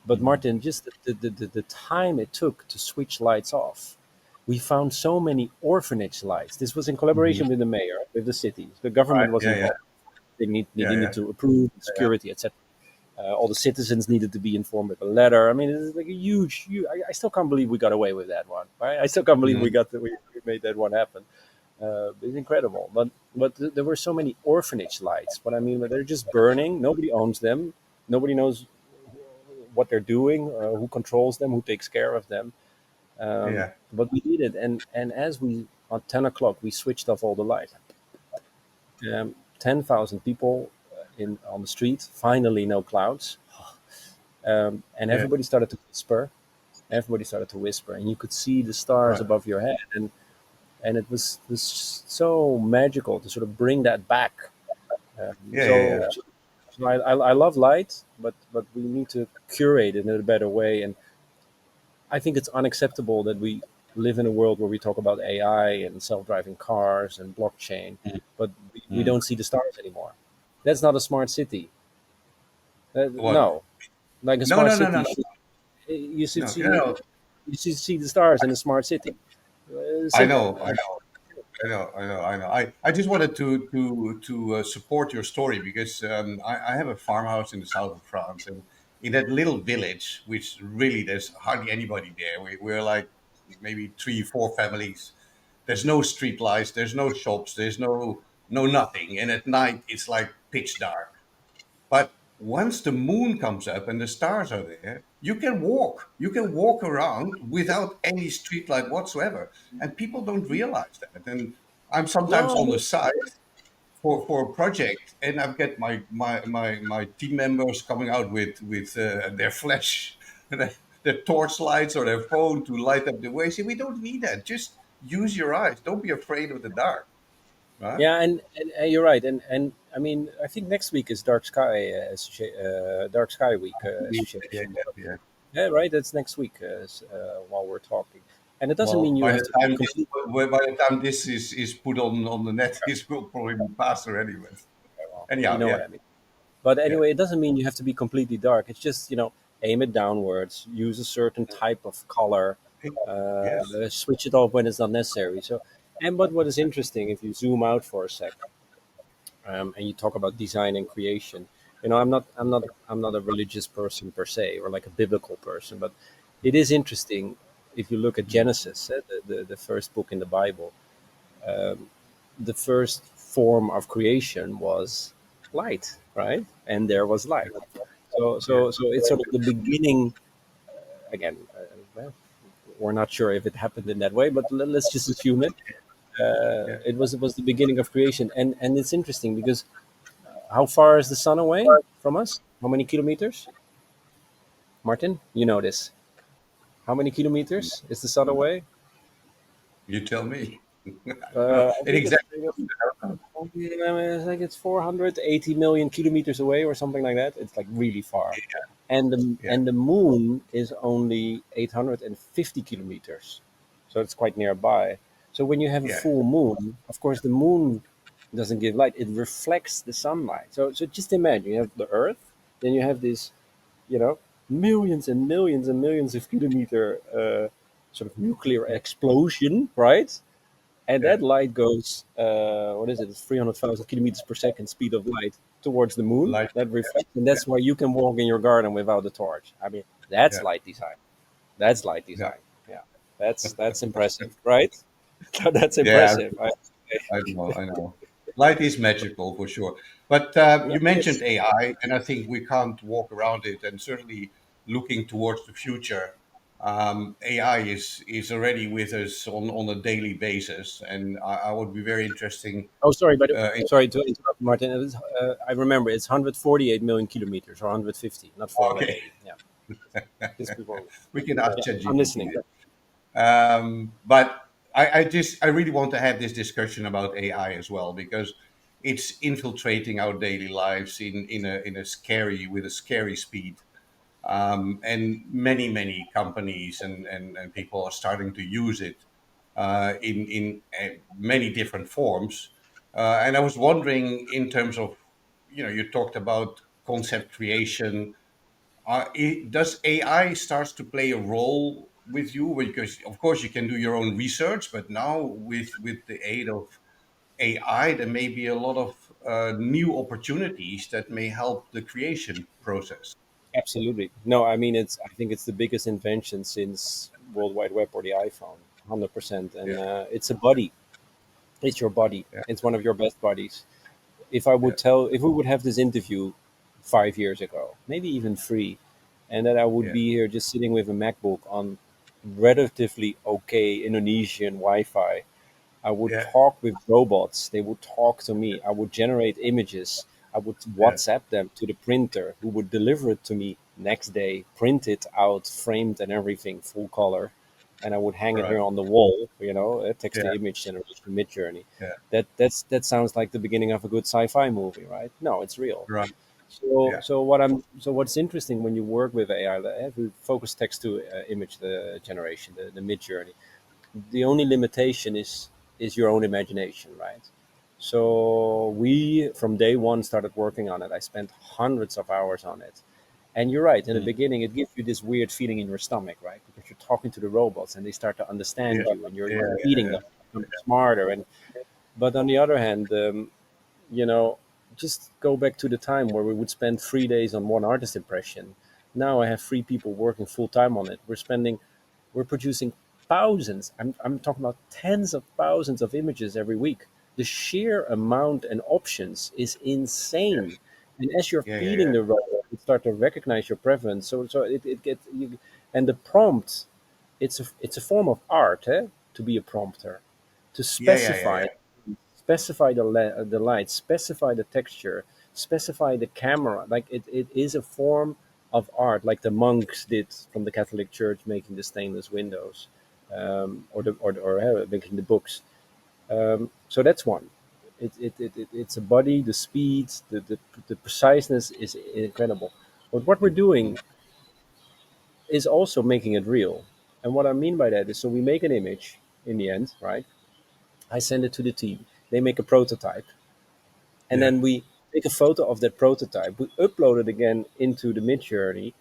But mm, Martin, just the time it took to switch lights off, we found so many orphanage lights. This was in mhm. collaboration with the mayor, with the city. The government Right. was Yeah, yeah, involved. They yeah, needed yeah, to approve yeah. security, etc. All the citizens needed to be informed with a letter. I mean, it's like a huge. I still can't believe we got away with that one. Right? I still can't believe Mhm. we made that one happen. It's incredible. But there were so many orphanage lights. What I mean, they're just burning. Nobody owns them. Nobody knows what they're doing, who controls them, who takes care of them. Yeah, But we did it, and as we at 10 o'clock we switched off all the light. 10,000 people in on the street. Finally, no clouds, and yeah, everybody started to whisper. Everybody started to whisper, and you could see the stars right. above your head, and it was so magical to sort of bring that back. Yeah, yeah, So, yeah. so I love light, but we need to curate it in a better way. And I think it's unacceptable that we live in a world where we talk about AI and self-driving cars and blockchain, Mm, but we mm. don't see the stars anymore. That's not a smart city. What? No, like a No, smart no, no, no, city no, should, you should no. You know, see you should see the stars in a smart city. I Simple. know, I know, I know, I know, I know. I just wanted to support your story because I have a farmhouse in the south of France, and in that little village, which really there's hardly anybody there. We're like maybe three, four families. There's no street lights, there's no shops, there's no nothing, and at night it's like pitch dark. But once the moon comes up and the stars are there, You can walk around without any street light whatsoever, and people don't realize that. And I'm sometimes No, on the side for a project, and I've got my team members coming out with their flash, their torch lights or their phone to light up the way. See, we don't need that. Just use your eyes. Don't be afraid of the dark, right? yeah, and you're right, and I mean, I think next week is Dark Sky Dark Sky Week Yeah, yeah, Association. yeah. Yeah, right. That's next week while we're talking, and it doesn't mean Well, you have to be complete. by the time this is put on the net, this will probably be faster anyway. Well, you Anyhow, know yeah, what I mean. But yeah, anyway, it doesn't mean you have to be completely dark. It's just aim it downwards, use a certain type of color, yes, switch it off when it's not necessary. So, and but what is interesting if you zoom out for a sec, and you talk about design and creation. I'm not a religious person per se, or like a biblical person, but it is interesting if you look at Genesis, the first book in the Bible. The first form of creation was light, right? And there was light. So it's sort of the beginning. Again, well, we're not sure if it happened in that way, but let's just assume it. yeah. It was the beginning of creation, and it's interesting because how far is the sun away from us? How many kilometers? Martin, you know this. How many kilometers is the sun away? You tell me. I In think it's exact. it's like it's 480 million kilometers away or something like that. It's like really far, and the Yeah, and the moon is only 850 kilometers, so it's quite nearby. So when you have a yeah, full moon, of course the moon doesn't give light; it reflects the sunlight. So just imagine you have the Earth, then you have this, you know, millions and millions and millions of kilometer sort of nuclear explosion, right? And yeah. that light goes, what is it? It's 300,000 kilometers per second speed of light towards the moon. Light. That reflects, and Yeah, that's why you can walk in your garden without a torch. I mean, that's yeah, light design. That's light yeah, design. Yeah, that's impressive, right? That's yeah. impressive. I know, I know. Light is magical for sure. But No, you yes, mentioned AI, and I think we can't walk around it. And certainly, looking towards the future, AI is already with us on a daily basis, and I would be very interesting. oh, sorry, but In, sorry to interrupt, Martin. I remember it's 148 million kilometers or 150, not okay, 480. Yeah, just before. we can ask Yeah, I'm ChatGPT. listening. But I really want to have this discussion about AI as well because it's infiltrating our daily lives in a scary with a scary speed. And many companies and people are starting to use it in many different forms. And I was wondering, in terms of, you talked about concept creation. Does AI starts to play a role with you? Because of course you can do your own research, but now with the aid of AI, there may be a lot of new opportunities that may help the creation process. Absolutely. No, I mean I think it's the biggest invention since World Wide Web or the iPhone, 100%. Yeah, And it's a buddy. It's your buddy. yeah, It's one of your best buddies. yeah, If we would have this interview 5 years ago, maybe even three, and that I would yeah, be here just sitting with a MacBook on relatively okay Indonesian Wi-Fi, I would yeah, talk with robots. They would talk to me. I would generate images. I would yeah. WhatsApp them to the printer who would deliver it to me next day, print it out, framed and everything, full color. And I would hang it Right. here on the wall, text Yeah, to image generation, mid journey. yeah. That sounds like the beginning of a good sci-fi movie, right? No, it's real. Right. So Yeah, what's interesting when you work with AI, we focus text to image the generation, the mid journey. The only limitation is your own imagination, right? So we from day one started working on it. I spent hundreds of hours on it. And you're right, in the mm, beginning it gives you this weird feeling in your stomach, right? Because you're talking to the robots and they start to understand yeah, you and you're yeah, feeding yeah, them, becoming smarter. And but on the other hand, you know, just go back to the time where we would spend 3 days on one artist impression. Now I have three people working full time on it. We're producing thousands. I'm talking about tens of thousands of images every week. The sheer amount and options is yeah, insane. And as you're yeah, yeah, feeding yeah. the robot, start to recognize your preference. So it gets you, and the prompt, it's a form of art, eh? To be a prompter, to Yeah, yeah, yeah, specify yeah. the light, specify the texture, specify the camera. Like it is a form of art, like the monks did from the Catholic Church, making the stainless windows, or making the books. So that's one. It's a body, the speed, the preciseness is incredible. But what we're doing is also making it real. And what I mean by that is, so we make an image in the end, right? I send it to the team. They make a prototype, and Yeah. then we take a photo of that prototype. We upload it again into the Mid Journey,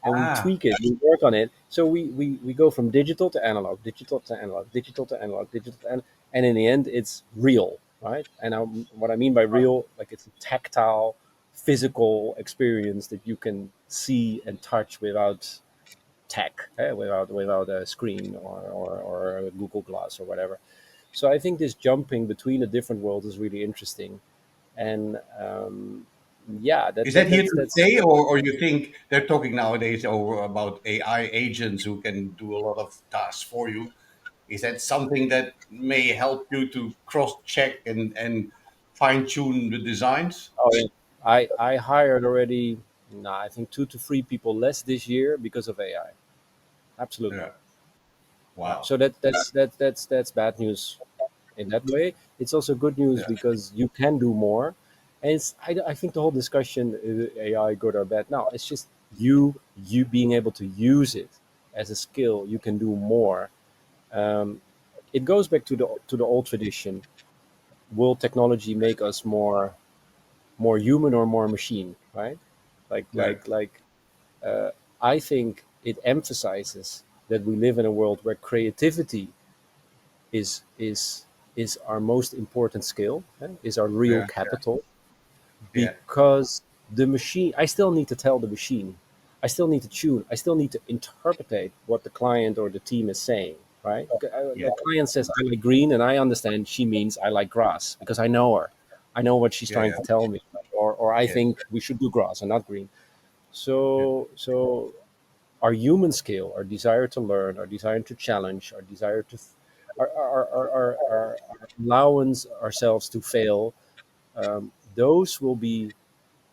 and we Ah, tweak it, we work on it. So we go from digital to analog, digital to analog, digital to analog, digital to analog, and in the end, it's real, right? And what I mean by real, like it's a tactile, physical experience that you can see and touch without tech, without a screen or a Google Glass or whatever. So I think this jumping between the different worlds is really interesting, and yeah, is that here to that's stay, or you think they're talking nowadays over about AI agents who can do a lot of tasks for you? Is that something that may help you to cross-check and fine-tune the designs? Oh yeah. I hired already, nah, I think 2 to 3 people less this year because of AI. Absolutely. Yeah. Wow. So that's bad news in that way. It's also good news Yeah. because you can do more. And I think the whole discussion, AI good or bad, now it's just you being able to use it as a skill. You can do more. Um, it goes back to the old tradition. Will technology make us more human or more machine? Right? Like Yeah. like like I think it emphasizes that we live in a world where creativity is is is our most important skill, is our real Yeah. capital, Yeah. because the machine, I still need to tell the machine, I still need to tune, I still need to interpret what the client or the team is saying, right? Yeah. The client says I like green, and I understand she means I like grass because I know her, I know what she's Yeah. trying Yeah. to tell me, or I Yeah. think we should do grass and not green. Yeah. So our human skill, our desire to learn, our desire to challenge, our desire to our allowance ourselves to fail, those will be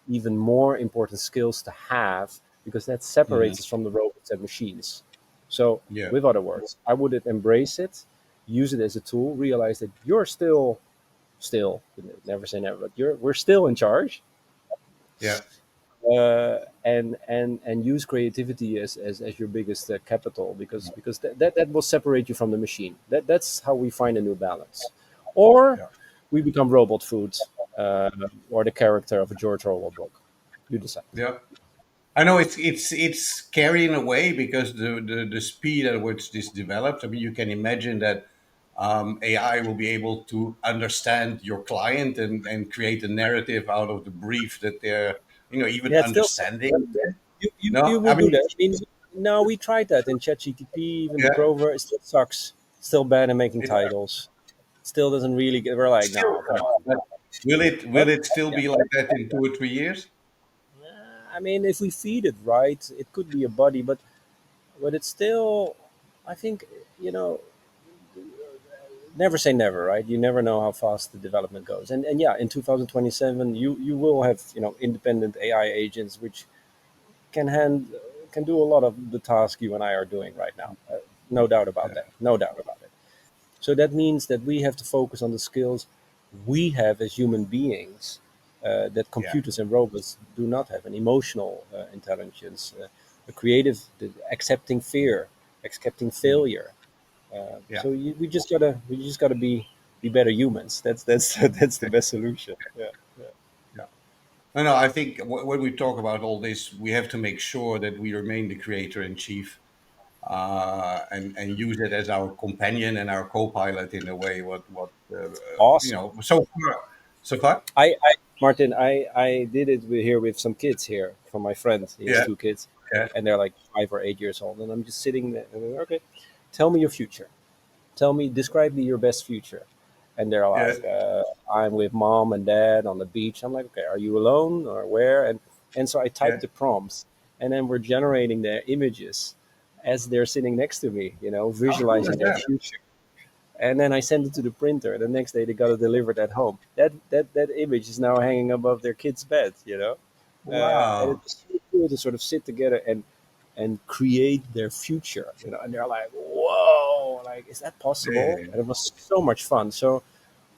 even more important skills to have, because that Mhm. separates us from the robots and machines. So, Yeah. with other words, I would embrace it, use it as a tool, realize that you're still, never say never, but we're still in charge, Yeah. and use creativity as your biggest capital, because that will separate you from the machine. That's how we find a new balance, or Yeah. we become robot food, uh, or the character of a George Orwell book. You decide. Yeah. I know it's scary in a way because the speed at which this develops. I mean, you can imagine that AI will be able to understand your client and create a narrative out of the brief that they're even Yeah, it still sucks. understanding. You No, will I do mean, that. I mean, no, we tried that in ChatGTP, even the yeah, Prover. It still sucks. Still bad at making it titles. Still doesn't really get. We're like, still no, come on. but will But it still yeah, be like that in 2 or 3 years? I mean, if we feed it right, it could be a buddy, but it's still. I think, you know, never say never, right? You never know how fast the development goes, and yeah, in 2027, you will have, independent AI agents which can hand can do a lot of the task you and I are doing right now. No doubt about Yeah, that. No doubt about it. So that means that we have to focus on the skills we have as human beings, that yeah, computers and robots do not have: an emotional intelligence, a creative, accepting fear, accepting mhm, failure. yeah, We just gotta be better humans. That's that's the best solution. Yeah. Yeah. yeah. No, I think when we talk about all this, we have to make sure that we remain the creator in chief, and use it as our companion and our co-pilot in a way. Awesome. So far. I Martin, I did it here with some kids here from my friend. He has Yeah, 2 kids, yeah, and they're like 5 or 8 years old, and I'm just sitting there. And they're, okay, tell me your future. Describe me your best future. And they're yeah, like, I'm with mom and dad on the beach. I'm like, okay, are you alone or where? And And so I Yeah. typed the prompts, and then we're generating their images as they're sitting next to me, How cool is visualizing their that? future. And then I send it to the printer. The next day they got it delivered at home. That image is now hanging above their kid's bed. And Wow. it's so cool to sort of sit together and create their future. And they're like, "Whoa! Like, is that possible?" Yeah. And it was so much fun. So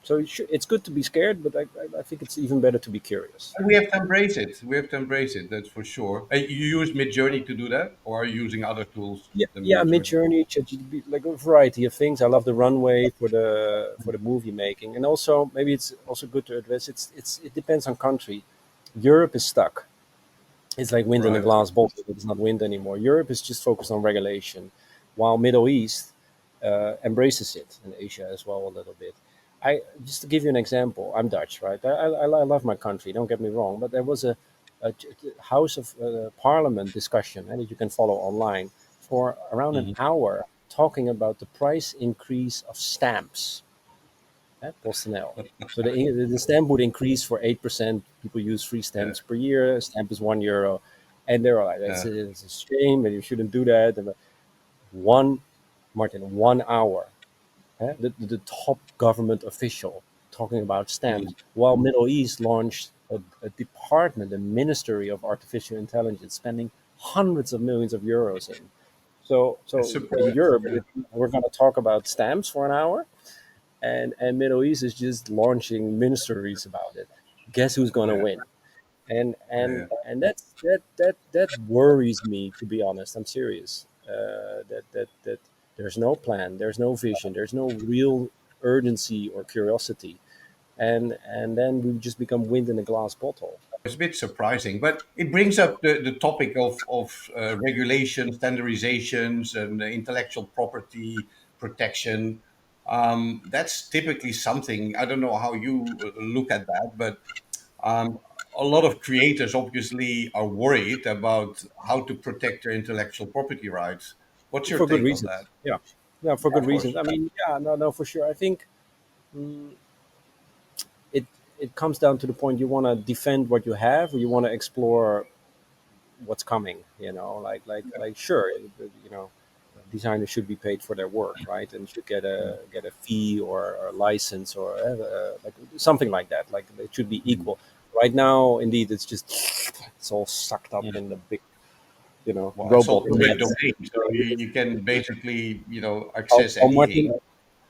it's good to be scared, but I think it's even better to be curious. And we have to embrace it. We have to embrace it. That's for sure. You use Midjourney to do that, or are you using other tools Yeah, than yeah, Midjourney? Midjourney, ChatGPT, like a variety of things. I love the runway for the movie making, and also maybe it's also good to address. It depends on country. Europe is stuck. It's like wind in a Right. glass bottle. It's not wind anymore. Europe is just focused on regulation, while Middle East embraces it, and Asia as well a little bit. I just to give you an example. I'm Dutch, right? I love my country. Don't get me wrong, but there was a House of Parliament discussion that you can follow online for around an Hmm. hour talking about the price increase of stamps. PostNL. So the stamp would increase for 8%. People use free Yeah. stamps per year. Stamp is €1, and they're like, Yeah. it's a shame, and you shouldn't do that. And one, Martin, 1 hour, the top government official talking about stamps, Mhm. while Middle East launched a department, a ministry of artificial intelligence, spending hundreds of millions of euros in. It's So in surprised. Europe, Yeah. we're going to talk about stamps for an hour, and Middle East is just launching ministries about it. Guess who's going to Yeah. win? And Yeah. and and that worries me, to be honest. I'm serious. That there's no plan, there's no vision, there's no real urgency or curiosity, and then we just become wind in a glass bottle. It's a bit surprising, but it brings up the topic of regulation, standardizations, and intellectual property protection. That's typically something, I don't know how you look at that, but um, a lot of creators obviously are worried about how to protect their intellectual property rights. What's your For good take on that? reasons. Yeah, yeah, for Yeah, good of course. reasons. I mean, yeah, no, no, for sure. I think mm, it it comes down to the point, you want to defend what you have, or you want to explore what's coming. Sure, designers should be paid for their work, right, and should get a fee or a license, or like something like that. Like, it should be Mhm. equal. Right now, indeed, it's all sucked up Yeah. in the big Well, it's all robot public net. domain, so you can basically, Oh, access oh, Martin, anything.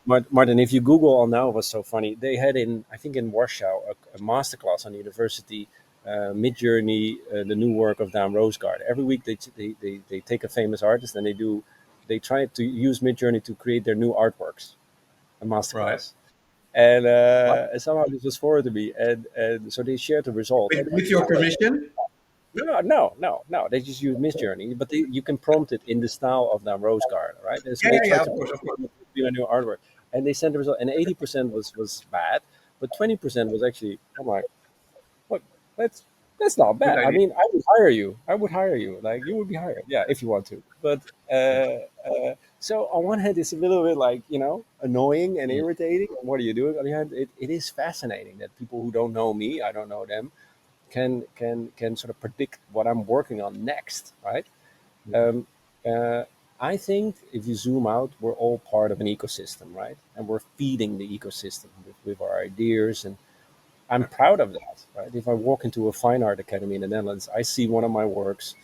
Martin, if you Google now, it was so funny. They had I think in Warsaw, a masterclass on the university, Midjourney, the new work of Daan Roosegaarde. Every week they take a famous artist, and they try to use Midjourney to create their new artworks, a Right. masterclass. And What? somehow this was forwarded to me, and so they shared the results. With your permission? No, no, no, no. They just use Midjourney, but you can prompt it in the style of Daan Roosegaarde, right? And so Yeah, they yeah, yeah. tried Of to course, of course. do a new artwork, and they sent the result, and 80% was bad, but 20% was actually. I'm like, look, that's that's not Good bad. I idea. mean, I would hire you. I would hire you. Like, you would be hired, yeah, if you want to. But so on one hand, it's a little bit like, annoying and Mm. irritating. What are you doing? On the other hand, it is fascinating that people who don't know me, I don't know them, can sort of predict what I'm working on next, right? Um, uh, I think if you zoom out, we're all part of an ecosystem, right? And we're feeding the ecosystem with our ideas, and I'm proud of that, right? If I walk into a fine art academy in the Netherlands, I see one of my works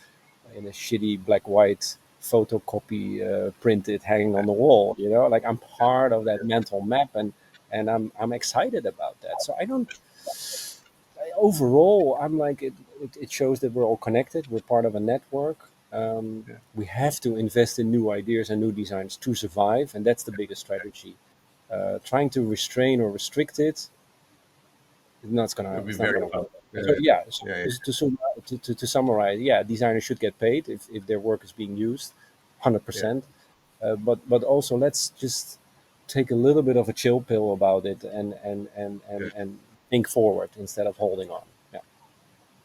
in a shitty black white photocopy printed hanging on the wall. Like, I'm part of that mental map, and I'm excited about that. So I don't overall, I'm like, it shows that we're all connected. We're part of a network. Yeah. We have to invest in new ideas and new designs to survive, and that's the biggest strategy. Trying to restrain or restrict it, It'll be it's not very gonna tough. work. Yeah, So yeah, so yeah, to summarize, yeah, designers should get paid if their work is being used, hundred yeah, percent. But also, let's just take a little bit of a chill pill about it, yeah. and think forward instead of holding on. Yeah.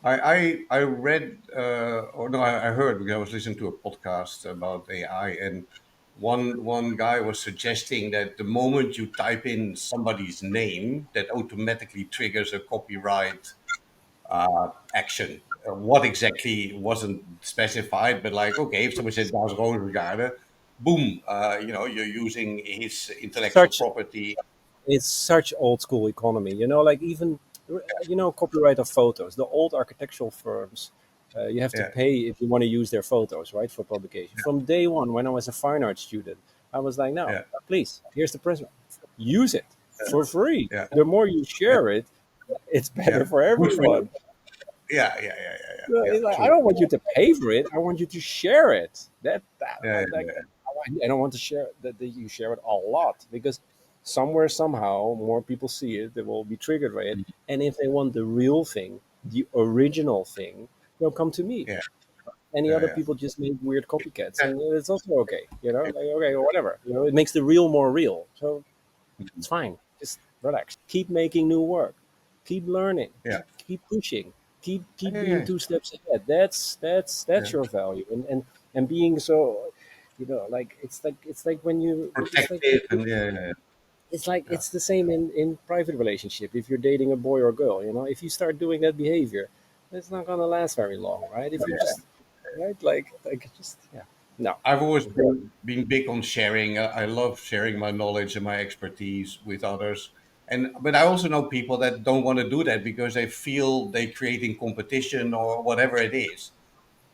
I read, or no, I heard, because I was listening to a podcast about AI, and one guy was suggesting that the moment you type in somebody's name, that automatically triggers a copyright action. what exactly wasn't specified, but like, okay, if someone said Daan Roosegaarde, boom, you're using his intellectual Such property. it's such old school economy, like even copyright of photos. The old architectural firms, you have to Yeah, pay if you want to use their photos, right, for publication. From day one, when I was a fine art student, I was like, no, yeah, please, here's the print, use it for free. yeah, The more you yeah, share it, it's better yeah. for Good for you. everyone. Yeah, yeah, yeah, yeah, yeah, So yeah. it's like, I True. don't want you to pay for it. I want you to share it. That Yeah, like yeah, I don't want to share that you share it a lot, because somewhere somehow more people see it, they will be triggered by it, yeah, and if they want the real thing, the original thing, they'll come to me. yeah, Any yeah, other yeah. people just make weird copycats, Yeah. and it's also okay. Like, okay, whatever. It makes the real more real. So it's fine. Just relax. Keep making new work. Keep learning. Yeah. Keep pushing. Keep Yeah, being yeah, 2 steps ahead. That's yeah. your value. And being so, like it's like when you it's like Protective and yeah, yeah, it's like yeah. it's the same in private relationship. If you're dating a boy or girl, if you start doing that behavior, it's not gonna last very long, right? If you Yeah. just right like just yeah no. I've always been big on sharing. I love sharing my knowledge and my expertise with others. But I also know people that don't want to do that because they feel they're creating competition or whatever it is.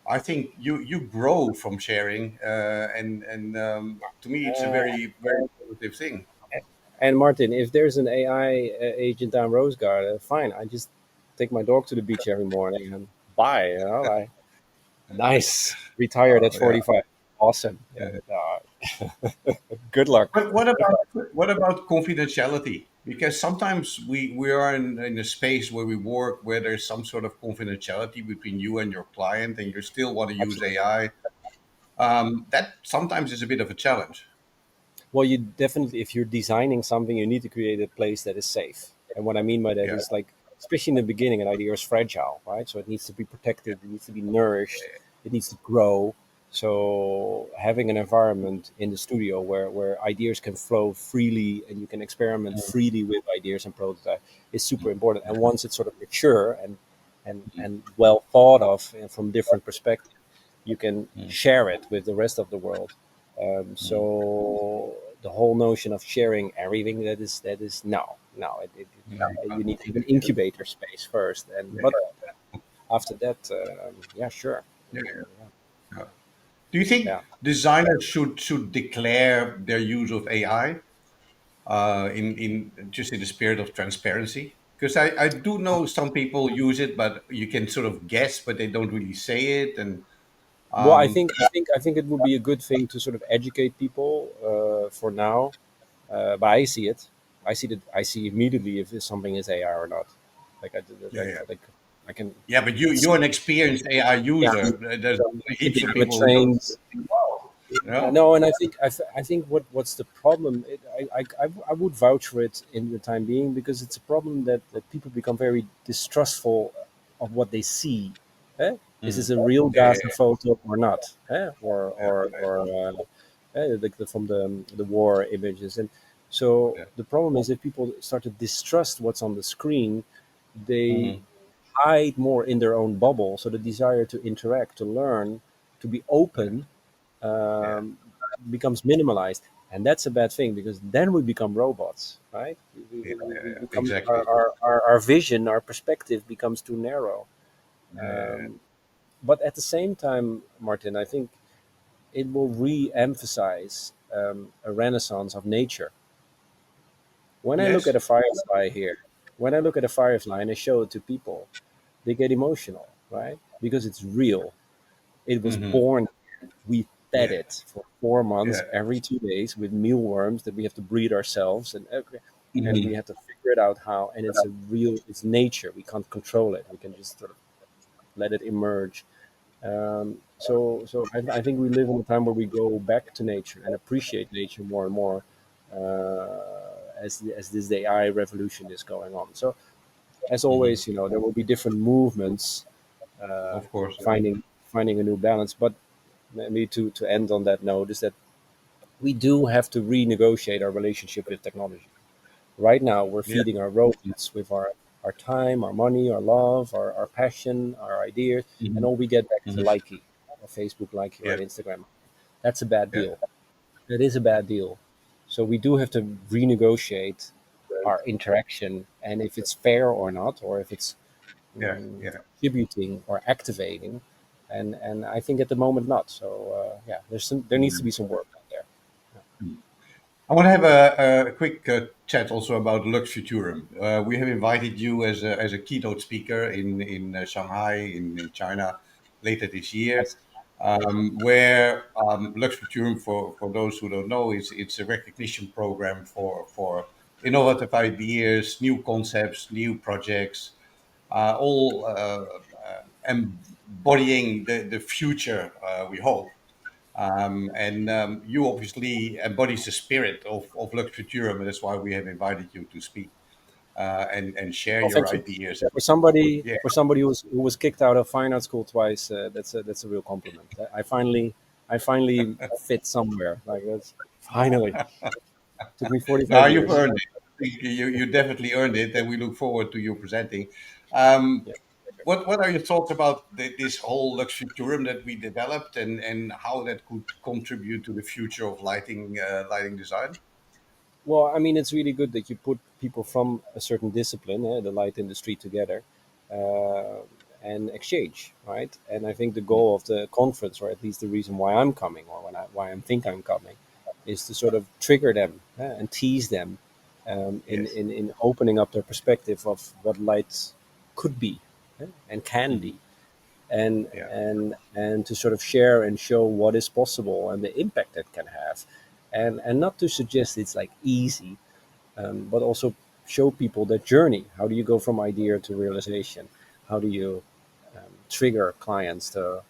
I think you grow from sharing, and to me, it's a Uh, very very positive thing. And Martin, if there's an AI agent down Rosegarde, fine. I just take my dog to the beach every morning and bye. Like nice. Retired at Yeah. 45. Awesome. Yeah. Yeah. Good luck. But what about confidentiality? Because sometimes we are in a space where we work where there's some sort of confidentiality between you and your client, and you still want to use Absolutely. AI. That sometimes is a bit of a challenge. Well, you definitely, if you're designing something, you need to create a place that is safe. And what I mean by that Yeah. is, like, especially in the beginning, an idea is fragile, right? So it needs to be protected, it needs to be nourished, it needs to grow. So having an environment in the studio where ideas can flow freely and you can experiment freely with ideas and prototype is super important. And once it's sort of mature and well thought of and from different perspectives, you can share it with the rest of the world. So the whole notion of sharing everything, that is no. You need to have an incubator space first, and but after that, yeah, sure. Yeah. Yeah. Do you think Yeah. designers should declare their use of AI in just in the spirit of transparency? Because I do know some people use it, but you can sort of guess, but they don't really say it. And Well, I um, think I think I think it would be a good thing to sort of educate people for now. But I see it. I see immediately if something is AI or not. Like I did, yeah, yeah, like I can. yeah. But you're an experienced AI Yeah, user. There's heaps of I'm a people who don't. trained. Yeah. No, and I think what's the problem? I would vouch for it in the time being, because it's a problem that people become very distrustful of what they see. Eh? Is this Mhm. a real Yeah, Gaza photo or not? Like from the war images, and so yeah, the problem is if people start to distrust what's on the screen, they yeah. hide more in their own bubble. So the desire to interact, to learn, to be Yeah, open yeah, becomes minimalized, and that's a bad thing, because then we become robots, right? yeah, yeah, We yeah. become Exactly. our vision, our perspective becomes too narrow. Yeah. But at the same time, Martin, I think it will re-emphasize a renaissance of nature. When I look Yes. at a firefly here, when I look at a firefly and I show it to people, they get emotional, right? Because it's real. It was Hmm. born. We fed Yeah, it for 4 months yeah. every 2 days with mealworms that we have to breed ourselves, and we Hmm. have to figure it out how. And it's a real, it's nature. We can't control it. We can just sort of let it emerge. So I think we live in a time where we go back to nature and appreciate nature more and more as this AI revolution is going on. So as Hmm. always, there will be different movements Of course. finding a new balance. But maybe to end on that note is that we do have to renegotiate our relationship with technology. Right now, we're Yeah. feeding our robots with our our time, our money, our love, our passion, our ideas, and Mhm. all we get back is a Mhm. likey, a Facebook likey or Yeah. an Instagram. That's a bad Yeah. deal. That is a bad deal. So we do have to renegotiate our interaction, and if it's fair or not, or if it's Yeah. Yeah. contributing or activating. And I think at the moment not. So yeah, there needs to be some work out there. I want to have a quick chat also about Lux Futurum. We have invited you as a keynote speaker in Shanghai in China later this year, Yes. where Lux Futurum, for those who don't know, it's a recognition program for innovative ideas, new concepts, new projects, all embodying the future, we hope. And you obviously embodies the spirit of Lux Futurum, and that's why we have invited you to speak and share Well, your thank you. ideas. Yeah, Yeah, for somebody who was kicked out of fine art school twice, that's a real compliment. I finally fit somewhere. Like that's finally took me now 45 you've years. earned it. I think you definitely earned it, and we look forward to you presenting. Um, Yeah. what are your thoughts about this whole Lux Futurum that we developed, and how that could contribute to the future of lighting design? Well, I mean, it's really good that you put people from a certain discipline, the light industry, together uh, and exchange, right? And I think the goal of the conference, or at least the reason why I'm coming, or why I think I'm coming, is to sort of trigger them and tease them Yes. in opening up their perspective of what light could be and can Mhm. be, and Yeah. and to sort of share and show what is possible and the impact it can have, and not to suggest it's like easy, but also show people that journey. How do you go from idea to realization? How do you trigger clients to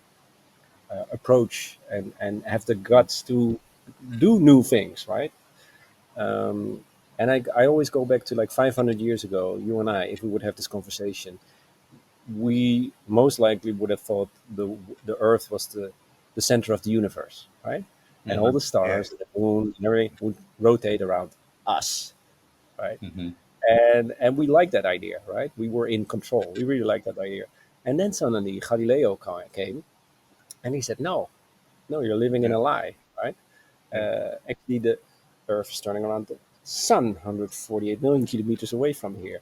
approach and have the guts to do new things, right? And I always go back to like 500 years ago, you and I, if we would have this conversation, we most likely would have thought the Earth was the center of the universe, right? And all Mhm. the Yeah. stars, the moon, and everything would rotate around us, right? Hmm. And we liked that idea, right? We were in control. We really liked that idea. And then suddenly Galileo came, and he said, "No, no, you're living in Yeah. a lie, right? Yeah. Actually, the Earth is turning around the Sun, 148 million kilometers away from here."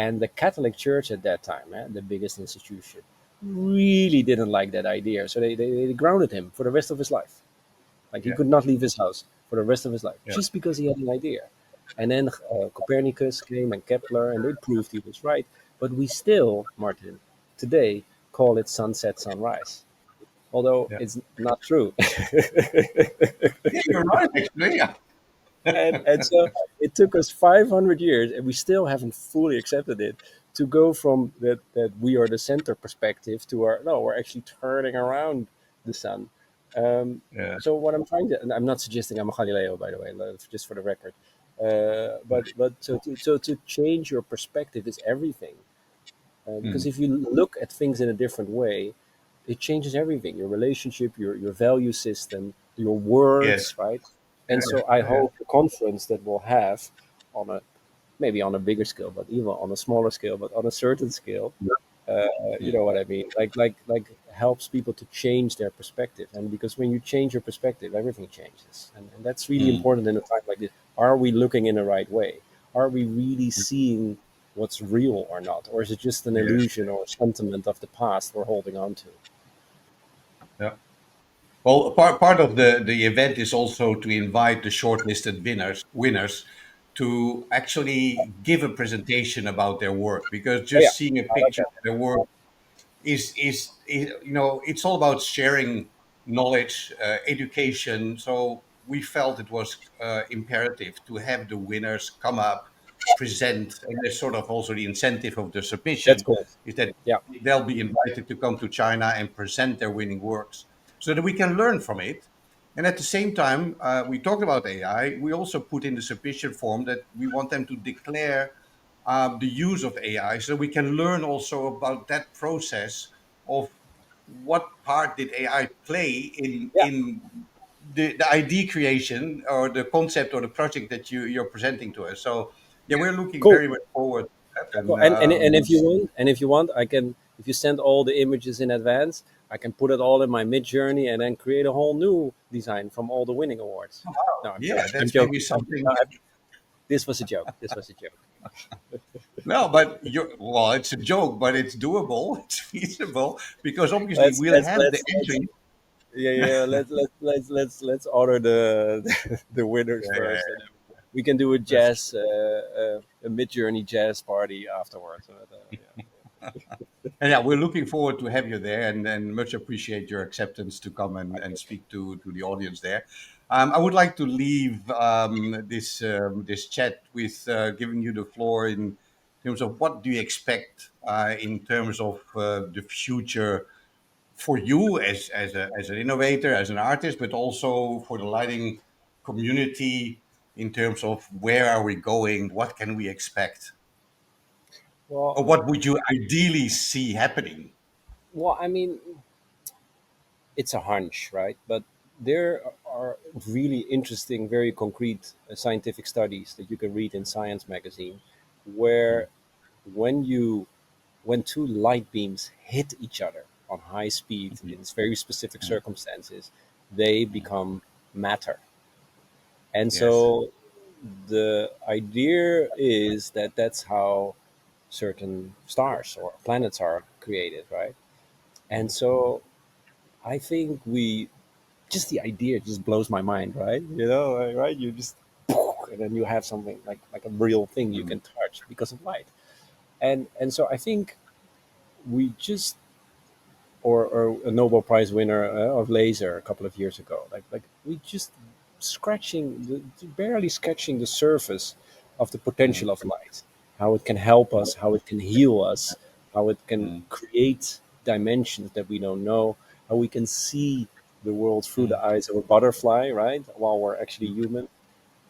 And the Catholic Church at that time, the biggest institution, really didn't like that idea. So they grounded him for the rest of his life. Like he Yeah. could not leave his house for the rest of his life Yeah. just because he had an idea. And then Copernicus came and Kepler, and they proved he was right. But we still, Martin, today call it sunset, sunrise, although Yeah. it's not true. Yeah, you're right, actually. Yeah. And so it took us 500 years, and we still haven't fully accepted it, to go from that we are the center perspective to our no, we're actually turning around the sun. Um, Yeah. so what I'm trying to, and I'm not suggesting I'm a Galileo, by the way, just for the record. But so to change your perspective is everything. Because Mm. if you look at things in a different way, it changes everything: your relationship, your value system, your Yes. words, right? And Yeah. so I Yeah. hope the conference that we'll have on a maybe on a bigger scale, but even on a smaller scale, but on a certain scale, uh, you Mm. know what I mean? Like helps people to change their perspective. And because when you change your perspective, everything changes, and that's really Mm. important in a time like this. Are we looking in the right way? Are we really seeing what's real or not, or is it just an Yeah. illusion or sentiment of the past we're holding on to? Yeah. Well, part of the event is also to invite the shortlisted winners to actually give a presentation about their work, because Oh yeah, just seeing a I like picture that. of their work is it's all about sharing knowledge, education. So we felt it was imperative to have the winners come up, present, and there's sort of also the incentive of the That's submission cool. is that Yeah, they'll be invited to come to China and present their winning works so that we can learn from it. And at the same time, we talked about AI. We also put in the submission form that we want them to declare the use of AI, so we can learn also about that process of what part did AI play yeah, in the ID creation or the concept or the project that you're presenting to us. So yeah, we're looking cool. very much forward. And if you want, I can. If you send all the images in advance, I can put it all in my mid journey and then create a whole new design from all the winning awards. No, I'm yeah, joking. I'm that's maybe joking. something. This was a joke. This was a joke. No, but it's a joke, but it's doable. It's feasible because obviously Let's we'll let's have the let's, let's entry. yeah, yeah. Let's order the winners Yeah, first, yeah, and then we can do a that's jazz a mid journey jazz party afterwards. Yeah. And yeah, we're looking forward to have you there, and much appreciate your acceptance to come and Okay. speak to the audience there. I would like to leave this chat with giving you the floor in terms of what do you expect in terms of the future for you as an innovator, as an artist, but also for the lighting community in terms of where are we going, what can we expect, Well, or what would you ideally see happening? I mean, it's a hunch, right? But there are really interesting, very concrete scientific studies that you can read in Science magazine, where when you when two light beams hit each other on high speed in very specific circumstances, they become matter. And Yes. so the idea is that that's how certain stars or planets are created, right? And so I think we just the idea just blows my mind, right? Right? You just and then you have something like a real thing you Mm, can touch because of light. And so I think we just or a Nobel Prize winner of laser a couple of years ago, like we just barely sketching the surface of the mm, potential of light, how it can help us, how it can heal us, how it can mm, create dimensions that we don't know, how we can see the world through the mm, eyes of a butterfly, right? While we're actually human.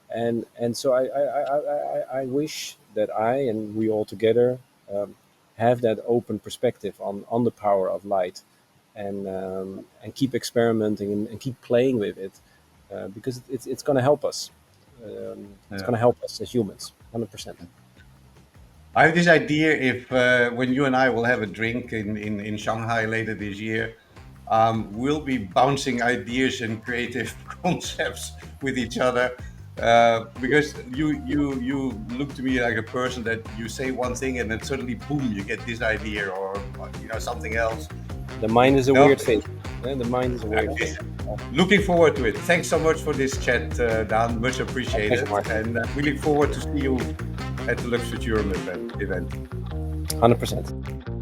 And so I wish that I and we all together um, have that open perspective on the power of light and keep experimenting and keep playing with it because it's going to help us. It's yeah. going to help us as humans, 100%. I have this idea if when you and I will have a drink in Shanghai later this year, we'll be bouncing ideas and creative concepts with each other. Because you look to me like a person that you say one thing and then suddenly boom you get this idea or something else. The mind is a No, weird thing. Yeah, the mind is a weird thing. looking forward to it. Thanks so much for this chat, Dan. Much My pleasure, appreciated, Martin. and we look forward to see you at the Lux Futurum event. 100%.